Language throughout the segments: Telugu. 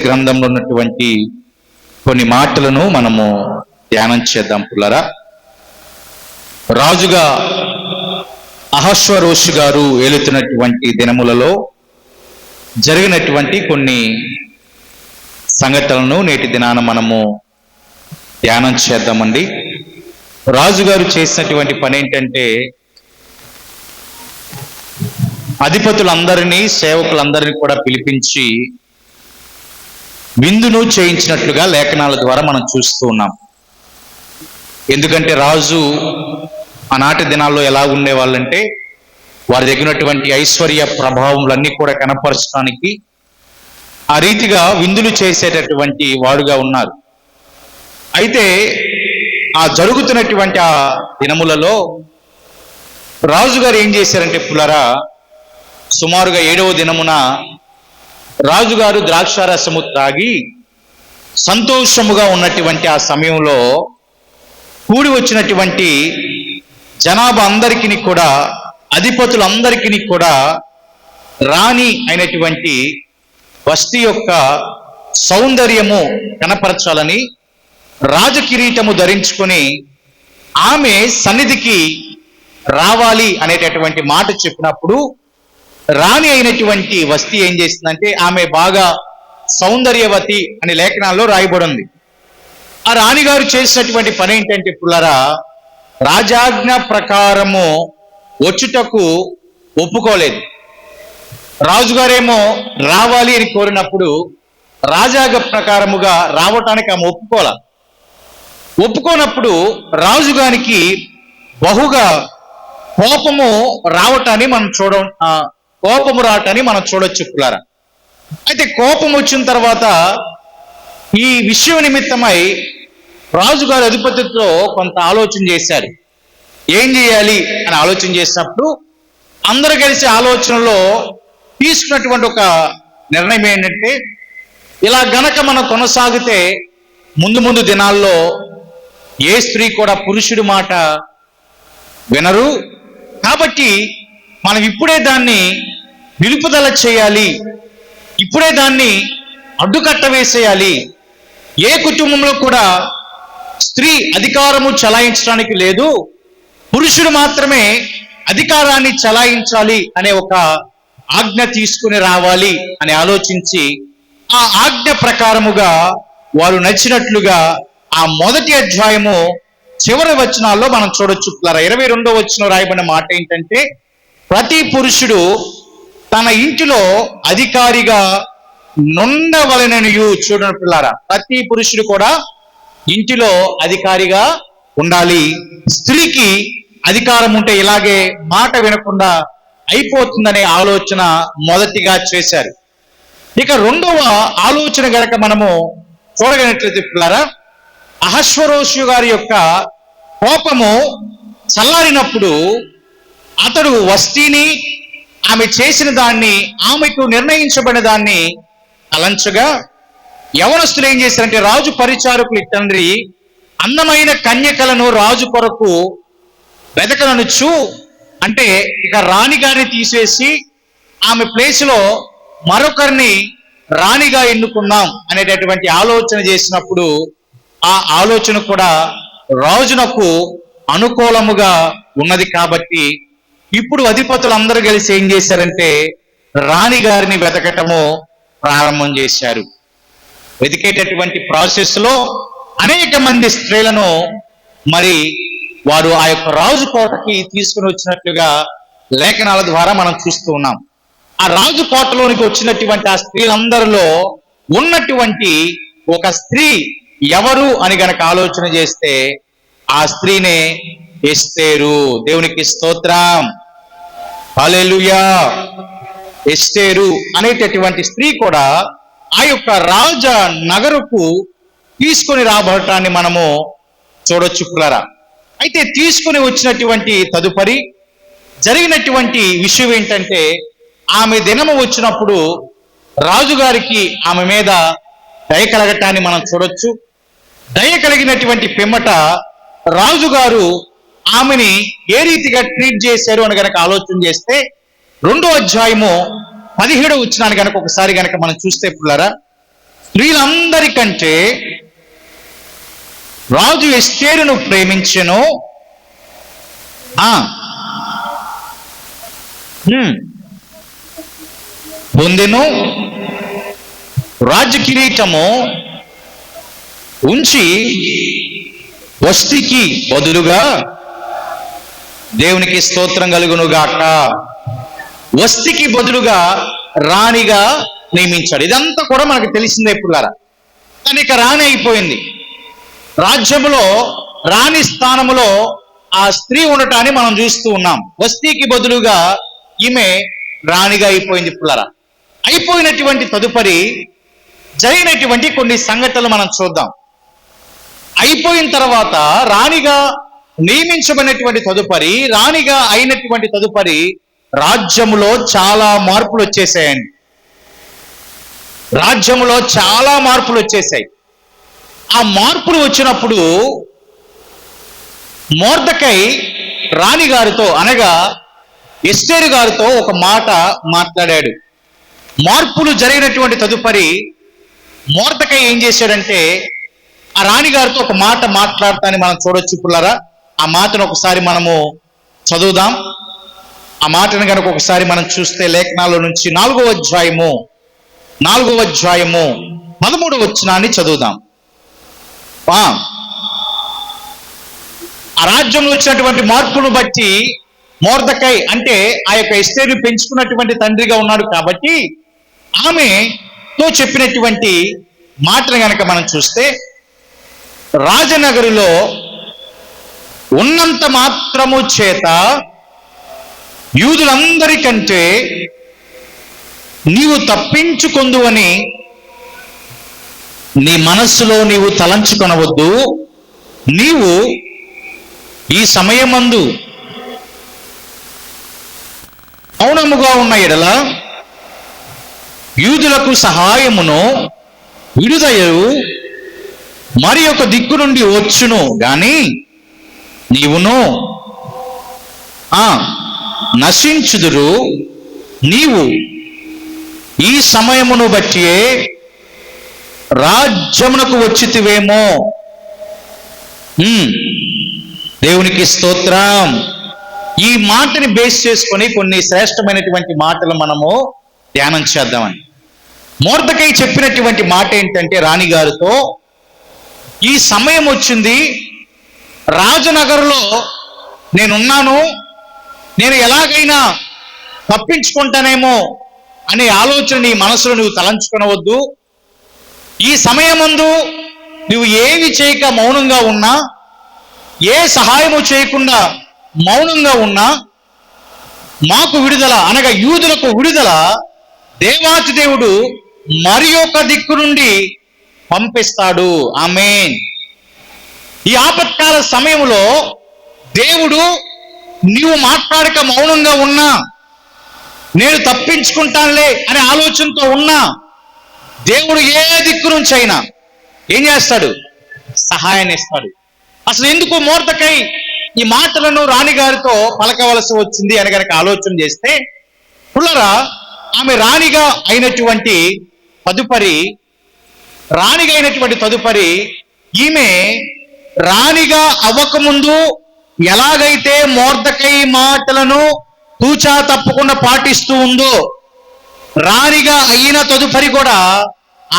గ్రంథంలో ఉన్నటువంటి కొన్ని మాటలను మనము ధ్యానం చేద్దాం పుల్లరా. రాజుగా అహశ్వరోషు గారు ఏలుతున్నటువంటి దినములలో జరిగినటువంటి కొన్ని సంఘటనలను నేటి దినాన మనము ధ్యానం చేద్దామండి. రాజుగారు చేసినటువంటి పని ఏంటంటే, అధిపతులందరినీ సేవకులందరినీ కూడా పిలిపించి విందును చేయించినట్లుగా లేఖనాల ద్వారా మనం చూస్తూ ఉన్నాం. ఎందుకంటే రాజు ఆనాటి దినాల్లో ఎలా ఉండేవాళ్ళంటే, వారి దగ్గరటువంటి ఐశ్వర్య ప్రభావములన్నీ కూడా కనపరచడానికి ఆ రీతిగా విందులు చేసేటటువంటి వాడుగా ఉన్నారు. అయితే ఆ జరుగుతున్నటువంటి ఆ దినములలో రాజుగారు ఏం చేశారంటే పుల్లరా, సుమారుగా 7వ దినమున రాజుగారు ద్రాక్షారసము త్రాగి సంతోషముగా ఉన్నటువంటి ఆ సమయంలో కూడి వచ్చినటువంటి జనాభా అందరికీ కూడా, అధిపతులందరికీ కూడా రాణి అయినటువంటి వష్టి యొక్క సౌందర్యము కనపరచాలని రాజకిరీటము ధరించుకొని ఆమె సన్నిధికి రావాలి అనేటటువంటి మాట చెప్పినప్పుడు, రాణి అయినటువంటి వష్టి ఏం చేసిందంటే, ఆమె బాగా సౌందర్యవతి అనే లేఖనాల్లో రాయబడి ఉంది. ఆ రాణిగారు చేసినటువంటి పని ఏంటంటే పుల్లరా, రాజాజ్ఞ ప్రకారము వచ్చుటకు ఒప్పుకోలేదు. రాజుగారేమో రావాలి అని కోరినప్పుడు రాజాజ్ఞ ప్రకారముగా రావటానికి ఆమె ఒప్పుకోనప్పుడు రాజుగారికి బహుగా కోపము రావటాన్ని మనం చూడొచ్చు పుల్లారా. అయితే కోపం వచ్చిన తర్వాత ఈ విషయం నిమిత్తమై రాజుగారి అధిపతితో కొంత ఆలోచన చేశారు. ఏం చేయాలి అని ఆలోచన చేసినప్పుడు అందరూ కలిసి ఆలోచనలో తీసుకున్నటువంటి ఒక నిర్ణయం ఏంటంటే, ఇలా గనక మనం కొనసాగితే ముందు దినాల్లో ఏ స్త్రీ కూడా పురుషుడి మాట వినరు. కాబట్టి మనం ఇప్పుడే దాన్ని నిలుపుదల చేయాలి, ఇప్పుడే దాన్ని అడ్డుకట్ట వేసేయాలి. ఏ కుటుంబంలో కూడా స్త్రీ అధికారము చలాయించడానికి లేదు, పురుషుడు మాత్రమే అధికారాన్ని చలాయించాలి అనే ఒక ఆజ్ఞ తీసుకుని రావాలి అని ఆలోచించి, ఆ ఆజ్ఞ ప్రకారముగా వారు నచ్చినట్లుగా ఆ మొదటి అధ్యాయము చివరి వచనాల్లో మనం చూడొచ్చు. 22వ వచనం రాయబడిన మాట ఏంటంటే, ప్రతి పురుషుడు తన ఇంటిలో అధికారిగా నుండవలెననియు. చూడండి పిల్లారా, ప్రతి పురుషుడు కూడా ఇంటిలో అధికారిగా ఉండాలి. స్త్రీకి అధికారం ఉంటే ఇలాగే మాట వినకుండా అయిపోతుందనే ఆలోచన మొదటిగా చేశారు. ఇక రెండవ ఆలోచన గనక మనము చూడగలిగినట్లయితే పిల్లారా, అహశ్వరోషు గారి యొక్క కోపము చల్లారినప్పుడు అతడు వష్టిని, ఆమె చేసిన దాన్ని, ఆమెకు నిర్ణయించబడిన దాన్ని తలంచగా, యవనస్తులు ఏం చేశారంటే, రాజు పరిచారకులు తండ్రి అందమైన కన్యకలను రాజు కొరకు వెతకనొచ్చు, అంటే ఇక రాణి గారిని తీసేసి ఆమె ప్లేస్లో మరొకరిని రాణిగా ఎన్నుకున్నాం అనేటటువంటి ఆలోచన చేసినప్పుడు, ఆ ఆలోచన కూడా రాజునకు అనుకూలముగా ఉన్నది. కాబట్టి ఇప్పుడు అధిపతులందరూ కలిసి ఏం చేశారంటే, రాణి గారిని వెతకటము ప్రారంభం చేశారు. వెతికేటటువంటి ప్రాసెస్ లో అనేక మంది స్త్రీలను మరి వారు ఆ యొక్క రాజు కోటకి తీసుకుని వచ్చినట్లుగా లేఖనాల ద్వారా మనం చూస్తూ ఉన్నాం. ఆ రాజు కోటలోనికి వచ్చినటువంటి ఆ స్త్రీలందరిలో ఉన్నటువంటి ఒక స్త్రీ ఎవరు అని గనక ఆలోచన చేస్తే, ఆ స్త్రీనే ఎస్తేరు. దేవునికి స్తోత్రం, హల్లెలూయా. ఎస్తేరు అనేటటువంటి స్త్రీ కూడా ఆ యొక్క రాజ నగరుకు తీసుకొని రాబడటాన్ని మనము చూడొచ్చు పుల్లరా. అయితే తీసుకుని వచ్చినటువంటి తదుపరి జరిగినటువంటి విషయం ఏంటంటే, ఆమె దినము వచ్చినప్పుడు రాజుగారికి ఆమె మీద దయ కలగటాన్ని మనం చూడొచ్చు. దయ కలిగినటువంటి పిమ్మట రాజుగారు ఆమెని ఏ రీతిగా ట్రీట్ చేశారు అని గనక ఆలోచన చేస్తే, 2వ అధ్యాయము 17వ వచనాన్ని గనక ఒకసారి గనక మనం చూస్తే పుల్లారా, స్త్రీలందరికంటే రాజు ఎస్తేరును ప్రేమించెను. పొందెను, రాజ్య కిరీటము ఉంచి వస్తికి బదులుగా, దేవునికి స్తోత్రం కలుగును గాక, వస్తికి బదులుగా రాణిగా నియమించాడు. ఇదంతా కూడా మనకు తెలిసిందే పుల్లారా. కానీ ఇక రాణి అయిపోయింది. రాజ్యములో రాణి స్థానములో ఆ స్త్రీ ఉండటాన్ని మనం చూస్తూ ఉన్నాం. వస్తీకి బదులుగా ఈమె రాణిగా అయిపోయింది పుల్లారా. అయిపోయినటువంటి తదుపరి జరిగినటువంటి కొన్ని సంఘటనలు మనం చూద్దాం. అయిపోయిన తర్వాత రాణిగా నియమించబడినటువంటి తదుపరి, రాణిగా అయినటువంటి తదుపరి రాజ్యములో చాలా మార్పులు వచ్చేసాయండి. రాజ్యములో చాలా మార్పులు వచ్చేసాయి. ఆ మార్పులు వచ్చినప్పుడు మొర్దెకై రాణిగారితో అనగా ఎస్తేరు గారితో ఒక మాట మాట్లాడాడు. మార్పులు జరిగినటువంటి తదుపరి మొర్దెకై ఏం చేశాడంటే ఆ రాణిగారితో ఒక మాట మాట్లాడతాన్ని మనం చూడొచ్చు పుల్లారా. ఆ మాటను ఒకసారి మనము చదువుదాం. ఆ మాటను కనుక ఒకసారి మనం చూస్తే లేఖనాల నుంచి 4వ అధ్యాయము 13వ వచనాన్ని చదువుదాం. ఆ రాజ్యంలో వచ్చినటువంటి మార్పును బట్టి మొర్దెకై అంటే ఆ యొక్క ఎస్తేరు పెంచుకున్నటువంటి తండ్రిగా ఉన్నాడు కాబట్టి ఆమెతో చెప్పినటువంటి మాటను గనక మనం చూస్తే, రాజనగరిలో ఉన్నంత మాత్రము చేత యూదులందరికంటే నీవు తప్పించుకొందువని నీ మనస్సులో నీవు తలంచుకొనవద్దు. నీవు ఈ సమయమందు మౌనముగా ఉన్న ఎడల యూదులకు సహాయమును విడుదయు మరి ఒక దిక్కు నుండి వచ్చును గాని నీవును నశించుదురు. నీవు ఈ సమయమును బట్టి రాజ్యమునకు వచ్చితివేమో. దేవునికి స్తోత్రం. ఈ మాటని బేస్ చేసుకొని కొన్ని శ్రేష్టమైనటువంటి మాటలు మనము ధ్యానం చేద్దామని. మొర్దెకై చెప్పినటువంటి మాట ఏంటంటే రాణిగారితో, ఈ సమయం వచ్చింది, రాజనగరులో నేనున్నాను, నేను ఎలాగైనా తప్పించుకుంటానేమో అనే ఆలోచన నీ మనసులో నువ్వు తలంచుకొనవద్దు. ఈ సమయమందు నువ్వు ఏమి చేయక మౌనంగా ఉన్నా, ఏ సహాయము చేయకుండా మౌనంగా ఉన్నా, మాకు విడుదల అనగా యూదులకు విడుదల దేవాతి దేవుడు మరి ఒక దిక్కు నుండి పంపిస్తాడు. ఆమేన్. ఈ ఆపత్కాల సమయంలో దేవుడు నీవు మాట్లాడక మౌనంగా ఉన్నా, నేను తప్పించుకుంటానులే అనే ఆలోచనతో ఉన్నా, దేవుడు ఏ దిక్కు నుంచి అయినా ఏం చేస్తాడు? సహాయాన్ని ఇస్తాడు. అసలు ఎందుకు మొర్దెకై ఈ మాటలను రాణిగారితో పలకవలసి వచ్చింది అని కనుక ఆలోచన చేస్తే పుల్లరా, ఆమె రాణిగా అయినటువంటి తదుపరి ఈమె రాణిగా అవ్వకముందు ఎలాగైతే మొర్దెకై మాటలను తూచా తప్పకుండా పాటిస్తూ ఉందో, రాణిగా అయిన తదుపరి కూడా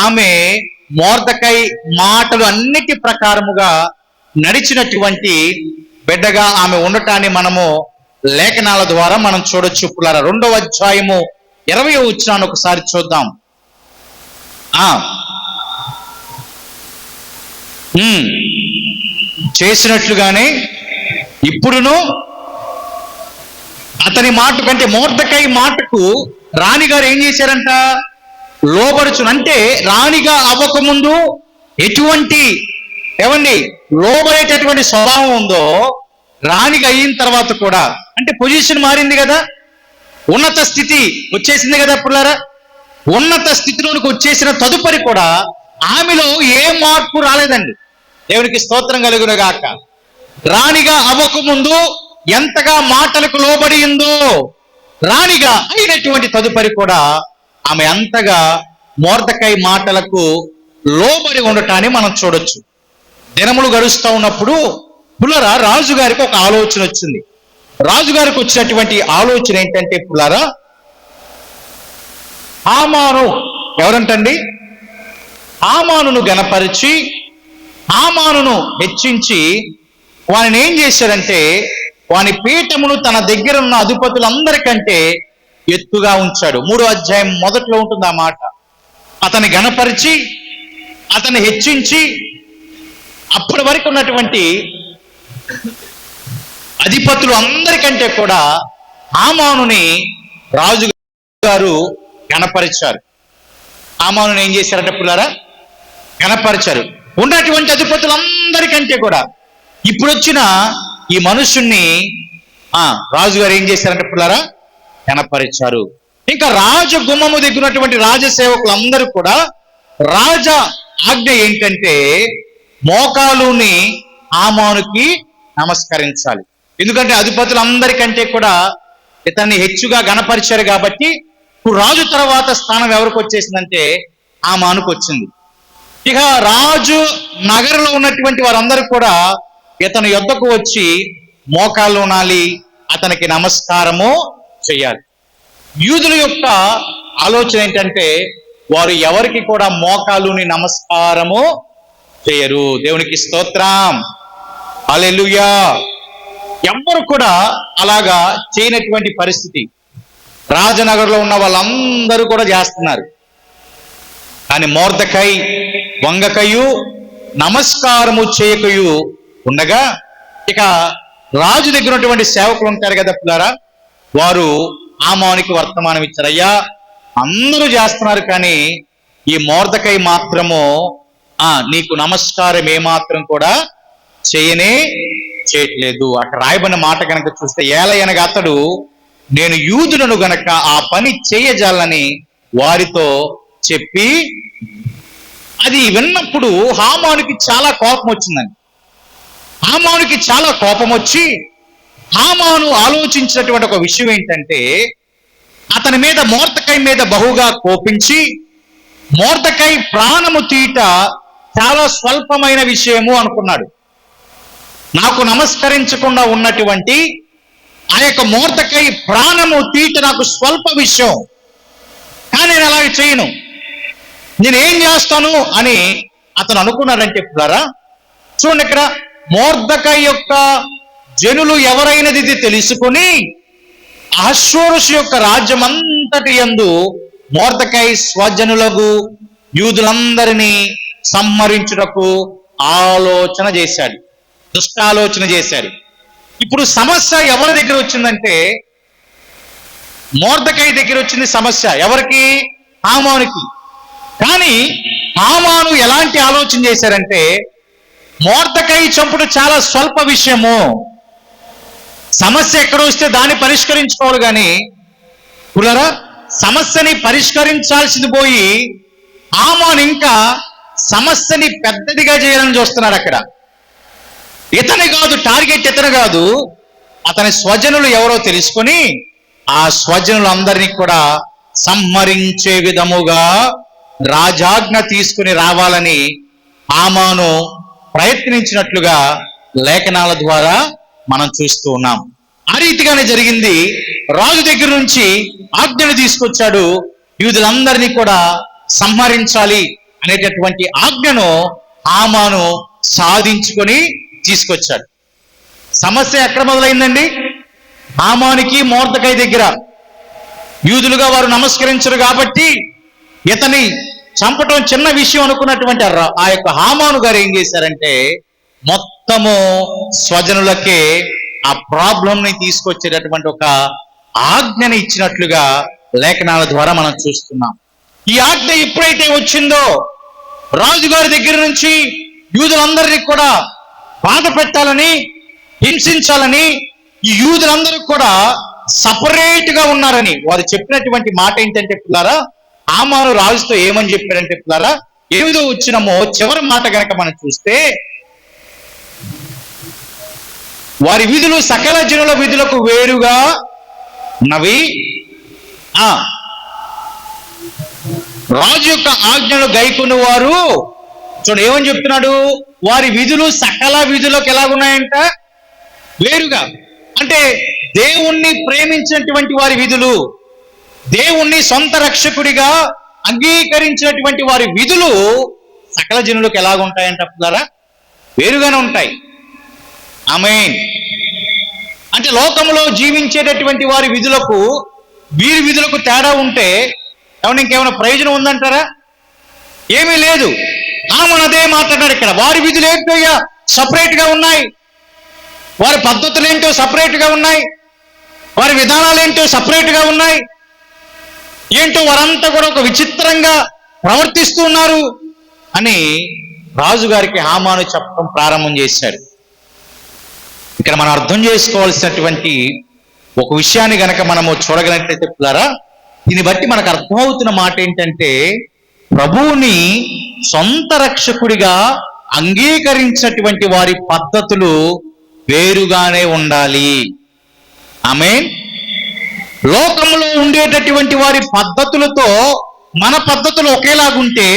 ఆమె మొర్దెకై మాటలు అన్నిటి ప్రకారముగా నడిచినటువంటి బిడ్డగా ఆమె ఉండటాన్ని మనము లేఖనాల ద్వారా మనం చూడొచ్చు పుల్లారా. 2వ అధ్యాయము 20వ వచనాన్ని ఒకసారి చూద్దాం. చేసినట్లుగానే ఇప్పుడును అతని మాట కంటే మొర్దెకై మాటకు రాణిగారు ఏం చేశారంట? లోబడుచును. అంటే రాణిగా అవ్వకముందు ఎటువంటి లోబడేటటువంటి స్వభావం ఉందో, రాణిగా అయిన తర్వాత కూడా అంటే పొజిషన్ మారింది కదా, ఉన్నత స్థితి వచ్చేసింది కదా పుల్లారా. ఉన్నత స్థితిలోనికి వచ్చేసిన తదుపరి కూడా ఆమెలో ఏ మార్పు రాలేదండి. దేవునికి స్తోత్రం కలుగును గాక. రాణిగా అవ్వకముందు ఎంతగా మాటలకు లోబడి ఉందో, రాణిగా అయినటువంటి తదుపరి కూడా ఆమె అంతగా మొర్దెకై మాటలకు లోబడి ఉండటాన్ని మనం చూడొచ్చు. దినములు గడుస్తూ ఉన్నప్పుడు పుల్లరా రాజుగారికి ఒక ఆలోచన వచ్చింది. రాజుగారికి వచ్చినటువంటి ఆలోచన ఏంటంటే పుల్లరా, హామాను ఎవరంటండి, హామానును గణపరిచి హామానును హెచ్చించి వానిని ఏం చేశారంటే వాని పీఠమును తన దగ్గర ఉన్న అధిపతులందరికంటే ఎత్తుగా ఉంచాడు. 3వ అధ్యాయం మొదట్లో ఉంటుంది ఆ మాట. అతన్ని గణపరిచి అతన్ని హెచ్చించి అప్పటి వరకు ఉన్నటువంటి అధిపతులు అందరికంటే కూడా హామానుని రాజుగారు గణపరిచారు. హామానుని ఏం చేశారంటే పుల్లారా, గణపరిచారు. ఉన్నటువంటి అధిపతులందరికంటే కూడా ఇప్పుడు వచ్చిన ఈ మనుషుణ్ణి రాజుగారు ఏం చేశారంటే పుల్లారా, గణపరిచారు. ఇంకా రాజగుమ్మము దగ్గరున్నటువంటి రాజసేవకులందరూ కూడా రాజ ఆజ్ఞ ఏంటంటే మోకాలుని హామానుకి నమస్కరించాలి. ఎందుకంటే అధిపతులందరికంటే కూడా ఇతన్ని హెచ్చుగా గణపరిచారు కాబట్టి ఇప్పుడు రాజు తర్వాత స్థానం ఎవరికి వచ్చేసిందంటే హామానుకు వచ్చింది. ఇక రాజు నగరంలో ఉన్నటువంటి వారందరూ కూడా ఇతని యొద్దకు వచ్చి మోకాళ్ళు ఉనాలి, అతనికి నమస్కారము చేయాలి. యూదుల యొక్క ఆలోచన ఏంటంటే వారు ఎవరికి కూడా మోకాలుని నమస్కారము చేయరు. దేవునికి స్తోత్రం, హల్లెలూయా. ఎవ్వరు కూడా అలాగా చేయనటువంటి పరిస్థితి రాజనగర్లో ఉన్న వాళ్ళందరూ కూడా చేస్తున్నారు. కానీ మొర్దెకై వంగకయు నమస్కారము చేయకయు ఉండగా ఇక రాజు దగ్గర ఉన్నటువంటి సేవకులు ఉంటారు కదా పిల్లారా, వారు హామానుకి వర్తమానం ఇచ్చారు. అయ్యా, అందరూ చేస్తున్నారు కానీ ఈ మొర్దెకై మాత్రము నీకు నమస్కారం ఏమాత్రం కూడా చేయట్లేదు. అక్కడ రాయబడిన మాట కనుక చూస్తే ఏలయనగా అతడు నేను యూదులను గనక ఆ పని చేయజాలని వారితో చెప్పి, అది విన్నప్పుడు హామానుకి చాలా కోపం వచ్చిందండి. హామానుకి చాలా కోపం వచ్చి హామాను ఆలోచించినటువంటి ఒక విషయం ఏంటంటే అతని మీద మొర్దెకై మీద బహుగా కోపించి మొర్దెకై ప్రాణము తీట చాలా స్వల్పమైన విషయము అనుకున్నాడు. నాకు నమస్కరించకుండా ఉన్నటువంటి ఆ యొక్క మొర్దెకై ప్రాణము తీట నాకు స్వల్ప విషయం, కానీ నేను అలాగే చేయను, నేనేం చేస్తాను అని అతను అనుకున్నాడంటే పుల్లారా, చూడండి ఇక్కడ మొర్దెకై యొక్క జనులు ఎవరైనది ఇది తెలుసుకొని అహష్వేరోషు యొక్క రాజ్యం అంతటి యందు మొర్దెకై స్వజనులకు యూదులందరినీ సంహరించుటకు ఆలోచన చేశాడు, దుష్టాలోచన చేశాడు. ఇప్పుడు సమస్య ఎవరి దగ్గర వచ్చిందంటే మొర్దెకై దగ్గర వచ్చింది సమస్య. ఎవరికి? హామానుకి. కానీ హామాను ఎలాంటి ఆలోచన చేశారంటే మొర్దెకై చంపుడు చాలా స్వల్ప విషయము, సమస్య ఎక్కడ వస్తే దాన్ని పరిష్కరించుకోవాలి. కానీ పుల్లారా, సమస్యని పరిష్కరించాల్సింది పోయి హామాను ఇంకా సమస్యని పెద్దదిగా చేయాలని చూస్తున్నాడు. అక్కడ ఇతని కాదు టార్గెట్, ఇతను కాదు, అతని స్వజనులు ఎవరో తెలుసుకొని ఆ స్వజనులందరినీ కూడా సంహరించే విధముగా రాజాజ్ఞ తీసుకుని రావాలని హామాను ప్రయత్నించినట్లుగా లేఖనాల ద్వారా మనం చూస్తూ ఉన్నాం. ఆ రీతిగానే జరిగింది. రాజు దగ్గర నుంచి ఆజ్ఞను తీసుకొచ్చాడు, యూదులందరినీ కూడా సంహరించాలి అనేటటువంటి ఆజ్ఞను హామాను సాధించుకొని తీసుకొచ్చాడు. సమస్య ఎక్కడ మొదలైందండి? హామానుకి మొర్దెకై దగ్గర. యూదులుగా వారు నమస్కరించరు కాబట్టి ఇతని చంపటం చిన్న విషయం అనుకున్నటువంటి ఆ యొక్క హామాను గారు ఏం చేశారంటే మొత్తము స్వజనులకే ఆ ప్రాబ్లంని తీసుకొచ్చేటటువంటి ఒక ఆజ్ఞని ఇచ్చినట్లుగా లేఖనాల ద్వారా మనం చూస్తున్నాం. ఈ ఆజ్ఞ ఎప్పుడైతే వచ్చిందో రాజుగారి దగ్గర నుంచి యూదులందరినీ కూడా బాధ పెట్టాలని, హింసించాలని, ఈ యూదులందరూ కూడా సపరేట్ గా ఉన్నారని వారు చెప్పినటువంటి మాట ఏంటంటే పిల్లారా, హామాను రాజుతో ఏమని చెప్పారంటే పిల్లారా, 8వ వచనము చివరి మాట గనక మనం చూస్తే వారి విధులు సకల జనుల విధులకు వేరుగా ఉన్నవి, రాజు యొక్క ఆజ్ఞలు గైకొన్న వారు చూడండి ఏమని చెప్తున్నాడు, వారి విధులు సకల విధులకు ఎలాగున్నాయంట, వేరుగా. అంటే దేవుణ్ణి ప్రేమించినటువంటి వారి విధులు, దేవుణ్ణి సొంత రక్షకుడిగా అంగీకరించినటువంటి వారి విధులు సకల జనులకు ఎలాగుంటాయంట అప్పులారా, వేరుగానే ఉంటాయి. ఆమేన్. అంటే లోకంలో జీవించేటటువంటి వారి విధులకు వీరి విధులకు తేడా ఉంటే ఏమన్నా ఇంకేమైనా ప్రయోజనం ఉందంటారా? ఏమీ లేదు. మన అదే మాట్లాడారు ఇక్కడ. వారి విధులు ఏంటో సపరేట్ గా ఉన్నాయి, వారి పద్ధతులు ఏంటో సపరేట్ గా ఉన్నాయి, వారి విధానాలు ఏంటో సపరేట్ గా ఉన్నాయి. ఏంటో వారంతా కూడా ఒక విచిత్రంగా ప్రవర్తిస్తూ ఉన్నారు అని రాజుగారికి హామాను చెప్పడం ప్రారంభం చేశాడు. ఇక్కడ మనం అర్థం చేసుకోవాల్సినటువంటి ఒక విషయాన్ని గనక మనము చూడగలిగినట్లయితే పిల్లారా, దీన్ని బట్టి మనకు అర్థమవుతున్న మాట ఏంటంటే, ప్రభువుని సొంత రక్షకుడిగా అంగీకరించినటువంటి వారి పద్ధతులు వేరుగానే ఉండాలి. ఆమేన్. లోకంలో ఉండేటటువంటి వారి పద్ధతులతో మన పద్ధతులు ఒకేలాగుంటే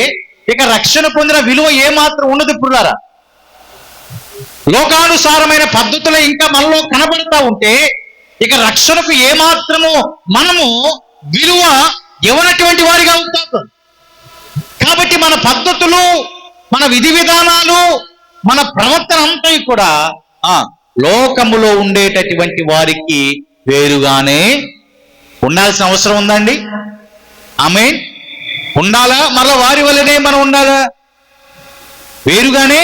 ఇక రక్షణ పొందిన విలువ ఏమాత్రం ఉండదు పుల్లారా. లోకానుసారమైన పద్ధతులు ఇంకా మనలో కనబడతా ఉంటే ఇక రక్షణకు ఏమాత్రము మనము విలువ ఇవ్వనటువంటి వారిగా ఉంటారు. కాబట్టి మన పద్ధతులు, మన విధి విధానాలు, మన ప్రవర్తన అంతా కూడా లోకములో ఉండేటటువంటి వారికి వేరుగానే ఉండాల్సిన అవసరం ఉందండి. ఆమేన్. ఉండాలా? మళ్ళా వారి వల్లనే మనం ఉండాలా? వేరుగానే.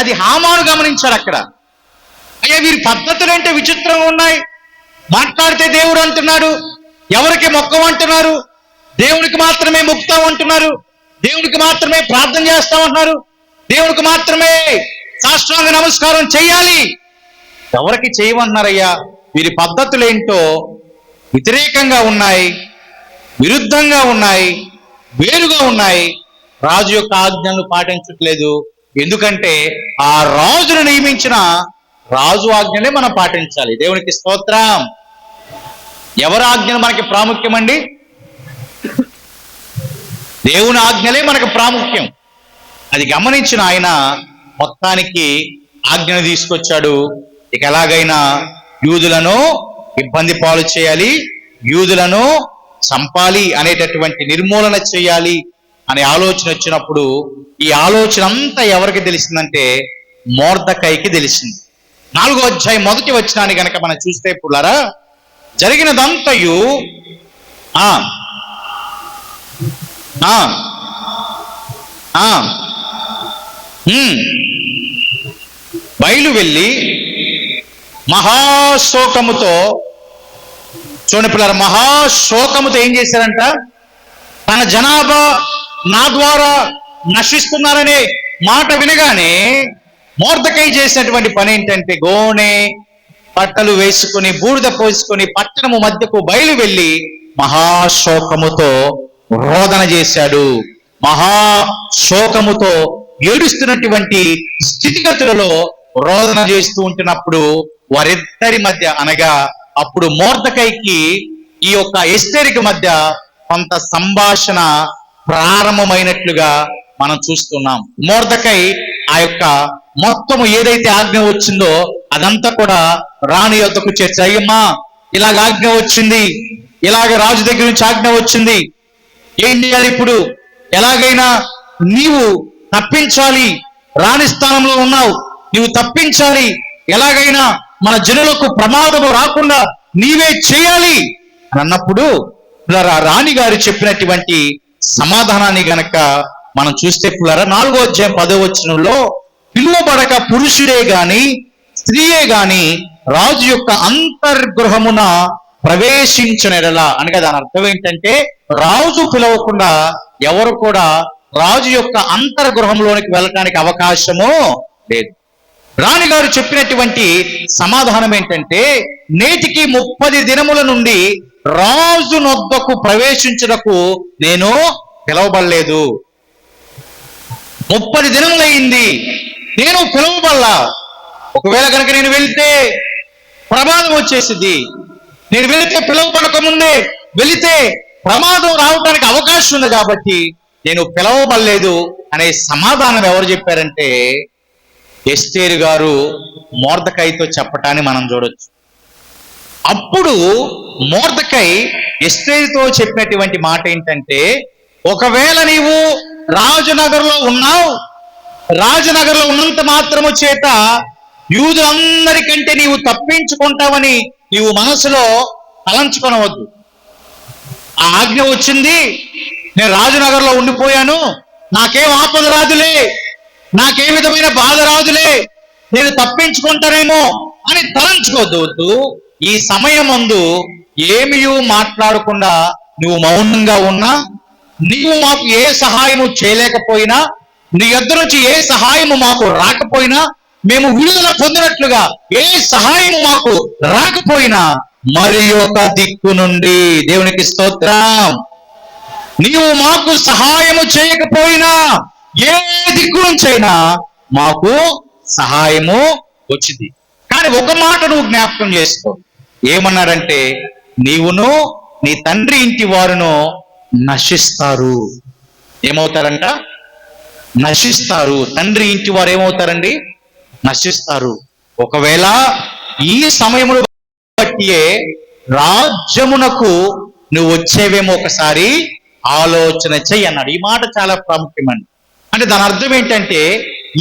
అది హామాను గమనించాడు అక్కడ. అయ్యా వీరి పద్ధతులు అంటే విచిత్రంగా ఉన్నాయి. మాట్లాడితే దేవుడు అంటున్నాడు, ఎవరికి మొక్కమంటున్నారు, దేవునికి మాత్రమే మొక్కుతాం అంటున్నారు, దేవునికి మాత్రమే ప్రార్థన చేస్తామంటున్నారు, దేవునికి మాత్రమే సాష్టాంగ నమస్కారం చెయ్యాలి, ఎవరికి చేయమన్నారయ్యా? వీరి పద్ధతులు ఏంటో వ్యతిరేకంగా ఉన్నాయి, విరుద్ధంగా ఉన్నాయి, వేరుగా ఉన్నాయి. రాజు యొక్క ఆజ్ఞలను పాటించట్లేదు. ఎందుకంటే ఆ రాజును నియమించిన రాజు ఆజ్ఞలే మనం పాటించాలి. దేవునికి స్తోత్రం. ఎవరి ఆజ్ఞలు మనకి ప్రాముఖ్యమండి? దేవుని ఆజ్ఞలే మనకు ప్రాముఖ్యం. అది గమనించిన ఆయన మొత్తానికి ఆజ్ఞను తీసుకొచ్చాడు. ఇక ఎలాగైనా యూదులను ఇబ్బంది పాలు చేయాలి, యూదులను చంపాలి, అనేటటువంటి నిర్మూలన చేయాలి అనే ఆలోచన వచ్చినప్పుడు ఈ ఆలోచన అంతా ఎవరికి తెలిసిందంటే మొర్దెకైకి తెలిసింది. 4వ అధ్యాయం 1వ వచనాన్ని గనక మనం చూస్తే పుల్లారా, జరిగినదంతయు బయలు వెళ్ళి మహాశోకముతో, చూడండి పిల్లలు, మహాశోకముతో ఏం చేశారంట? తన జనాభా నా ద్వారా నశిస్తున్నారనే మాట వినగానే మొర్దెకై చేసినటువంటి పని ఏంటంటే, గోనె బట్టలు వేసుకుని బూడిద పోసుకొని పట్టణము మధ్యకు బయలు వెళ్ళి మహాశోకముతో రోదన చేశాడు. మహాశోకముతో ఏడుస్తున్నటువంటి స్థితిగతులలో రోదన చేస్తూ ఉంటున్నప్పుడు వారిద్దరి మధ్య, అనగా అప్పుడు మొర్దెకైకి ఈ యొక్క ఎస్తేరుకి మధ్య కొంత సంభాషణ ప్రారంభమైనట్లుగా మనం చూస్తున్నాం. మొర్దెకై ఆ యొక్క మొత్తము ఏదైతే ఆజ్ఞ వచ్చిందో అదంతా కూడా రాణి యొద్దకు చేర్చి, అయ్యమ్మా ఇలాగ ఆజ్ఞ వచ్చింది, ఇలాగ రాజు దగ్గర నుంచి ఆజ్ఞ వచ్చింది, ఏం చేయాలి ఇప్పుడు? ఎలాగైనా నీవు తప్పించాలి, రాణి స్థానంలో ఉన్నావు, నీవు తప్పించాలి, ఎలాగైనా మన జనులకు ప్రమాదము రాకుండా నీవే చేయాలి అని అన్నప్పుడు రాణి గారు చెప్పినటువంటి సమాధానాన్ని గనక మనం చూస్తే పుల్లారా, 4వ అధ్యాయం 10వ వచనంలో, పిలువబడక పురుషుడే గాని స్త్రీయే గాని రాజు యొక్క అంతర్గృహమున ప్రవేశించనేలా, అనగా దాని అర్థం ఏంటంటే రాజు పిలవకుండా ఎవరు కూడా రాజు యొక్క అంతర్గృహంలోనికి వెళ్ళటానికి అవకాశము లేదు. రాణిగారు చెప్పినటువంటి సమాధానం ఏంటంటే, నేటికి 30 దినముల నుండి రాజు నొద్దకు ప్రవేశించుటకు నేను పిలవబడలేదు. 30 దినములైంది, నేను పిలవబడలా. ఒకవేళ కనుక నేను వెళ్తే ప్రమాదం వచ్చేసింది, నేను వెళితే పిలవబడక ముందే వెళితే ప్రమాదం రావడానికి అవకాశం ఉంది కాబట్టి నేను పిలవబడలేదు అనే సమాధానం ఎవరు చెప్పారంటే ఎస్తేరు గారు మొర్దెకైతో చెప్పటాన్ని మనం చూడొచ్చు. అప్పుడు మొర్దెకై ఎస్తేరుతో చెప్పినటువంటి మాట ఏంటంటే, ఒకవేళ నీవు రాజనగర్లో ఉన్నావు, రాజనగర్లో ఉన్నంత మాత్రము చేత యూదులందరికంటే నీవు తప్పించుకుంటావని నీవు మనసులో తలంచుకొనవద్దు. ఆ ఆజ్ఞ వచ్చింది, నేను రాజనగర్లో ఉండిపోయాను, నాకేం ఆపద రాదులే, నాకే విధమైన బాధ రాదులే, నేను తప్పించుకుంటానేమో అని తలంచుకోవద్దు. ఈ సమయం ముందు ఏమీ మాట్లాడకుండా నువ్వు మౌనంగా ఉన్నా, నీవు మాకు ఏ సహాయము చేయలేకపోయినా, నీ యొద్ద నుంచి ఏ సహాయము మాకు రాకపోయినా, మేము విడుదల పొందినట్లుగా ఏ సహాయము మాకు రాకపోయినా, మరి ఒక దిక్కు నుండి, దేవునికి స్తోత్రం, నీవు మాకు సహాయము చేయకపోయినా ఏ దిక్కు నుంచైనా మాకు సహాయము వచ్చింది. కానీ ఒక మాట నువ్వు జ్ఞాపకం చేసుకో, ఏమన్నాడంటే, నీవును నీ తండ్రి ఇంటి వారును నశిస్తారు. ఏమవుతారంట? నశిస్తారు. తండ్రి ఇంటి వారు ఏమవుతారండి? నశిస్తారు. ఒకవేళ ఈ సమయమును బట్టియే రాజ్యమునకు నువ్వు వచ్చేవేమో ఒకసారి ఆలోచన చెయ్యి అన్నాడు. ఈ మాట చాలా ప్రాముఖ్యమండి. అంటే దాని అర్థం ఏంటంటే,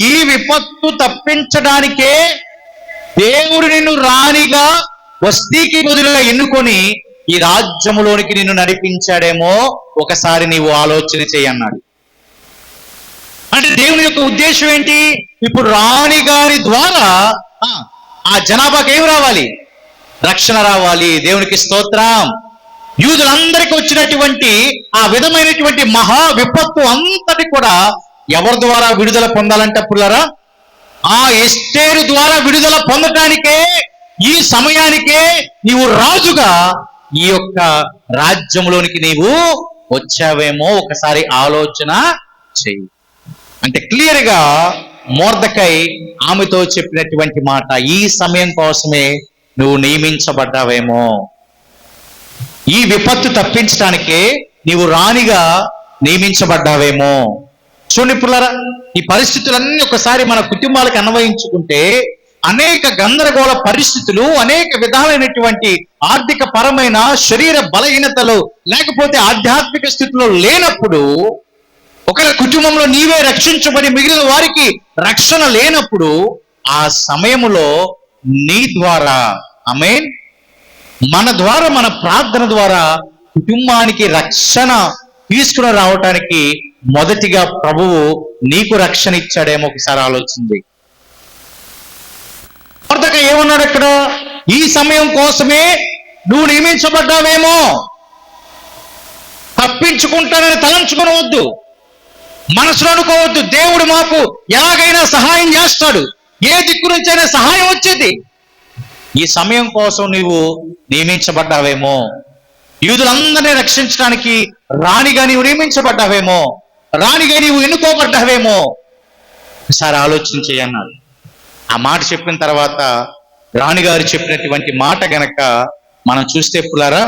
ఈ విపత్తు తప్పించడానికే దేవుడు నిన్ను రాణిగా, వస్తీకి బదులుగా ఎన్నుకొని ఈ రాజ్యములోనికి నిన్ను నడిపించాడేమో ఒకసారి నీవు ఆలోచన చెయ్యి అన్నాడు. అంటే దేవుని యొక్క ఉద్దేశం ఏంటి? ఇప్పుడు రాణి గారి ద్వారా ఆ జనాభాకి ఏం రావాలి? రక్షణ రావాలి. దేవునికి స్తోత్రం. యూదులందరికీ వచ్చినటువంటి ఆ విధమైనటువంటి మహా విపత్తు అంతటి కూడా ఎవరి ద్వారా విడుదల పొందాలంటే పుల్లారా, ఆ ఎస్తేరు ద్వారా విడుదల పొందటానికే, ఈ సమయానికే నీవు రాజుగా ఈ యొక్క రాజ్యంలోనికి నీవు వచ్చావేమో ఒకసారి ఆలోచన చెయ్యి. అంటే క్లియర్ గా మొర్దెకై ఆమెతో చెప్పినటువంటి మాట, ఈ సమయం కోసమే నువ్వు నియమించబడ్డావేమో, ఈ విపత్తు తప్పించడానికే నీవు రాణిగా నియమించబడ్డావేమో. చూడండి పుల్లారా, ఈ పరిస్థితులన్నీ ఒకసారి మన కుటుంబాలకు అన్వయించుకుంటే అనేక గందరగోళ పరిస్థితులు, అనేక విధాలైనటువంటి ఆర్థిక పరమైన శరీర బలహీనతలు, లేకపోతే ఆధ్యాత్మిక స్థితిలో లేనప్పుడు, ఒక కుటుంబంలో నీవే రక్షించబడి మిగిలిన వారికి రక్షణ లేనప్పుడు, ఆ సమయములో నీ ద్వారా, ఆమేన్, మన ద్వారా, మన ప్రార్థన ద్వారా కుటుంబానికి రక్షణ తీసుకుని రావటానికి మొదటిగా ప్రభువు నీకు రక్షణ ఇచ్చాడేమో ఒకసారి ఆలోచింది. మొర్దెకై ఏమన్నాడు అక్కడ? ఈ సమయం కోసమే నువ్వు నియమించబడ్డావేమో, తప్పించుకుంటానని తలంచుకోవద్దు, మనసులో అనుకోవద్దు. దేవుడు మాకు ఎలాగైనా సహాయం చేస్తాడు, ఏ దిక్కు నుంచైనా సహాయం వచ్చేది. ఈ సమయం కోసం నీవు నియమించబడ్డావేమో, యూదులందరినీ రక్షించడానికి రాణిగా నీవు నియమించబడ్డావేమో, రాణిగా నీవు ఎన్నుకోబడ్డావేమో ఒకసారి ఆలోచించే అన్నాడు. ఆ మాట చెప్పిన తర్వాత రాణిగారు చెప్పినటువంటి మాట గనక మనం చూస్తే పుల్లారా,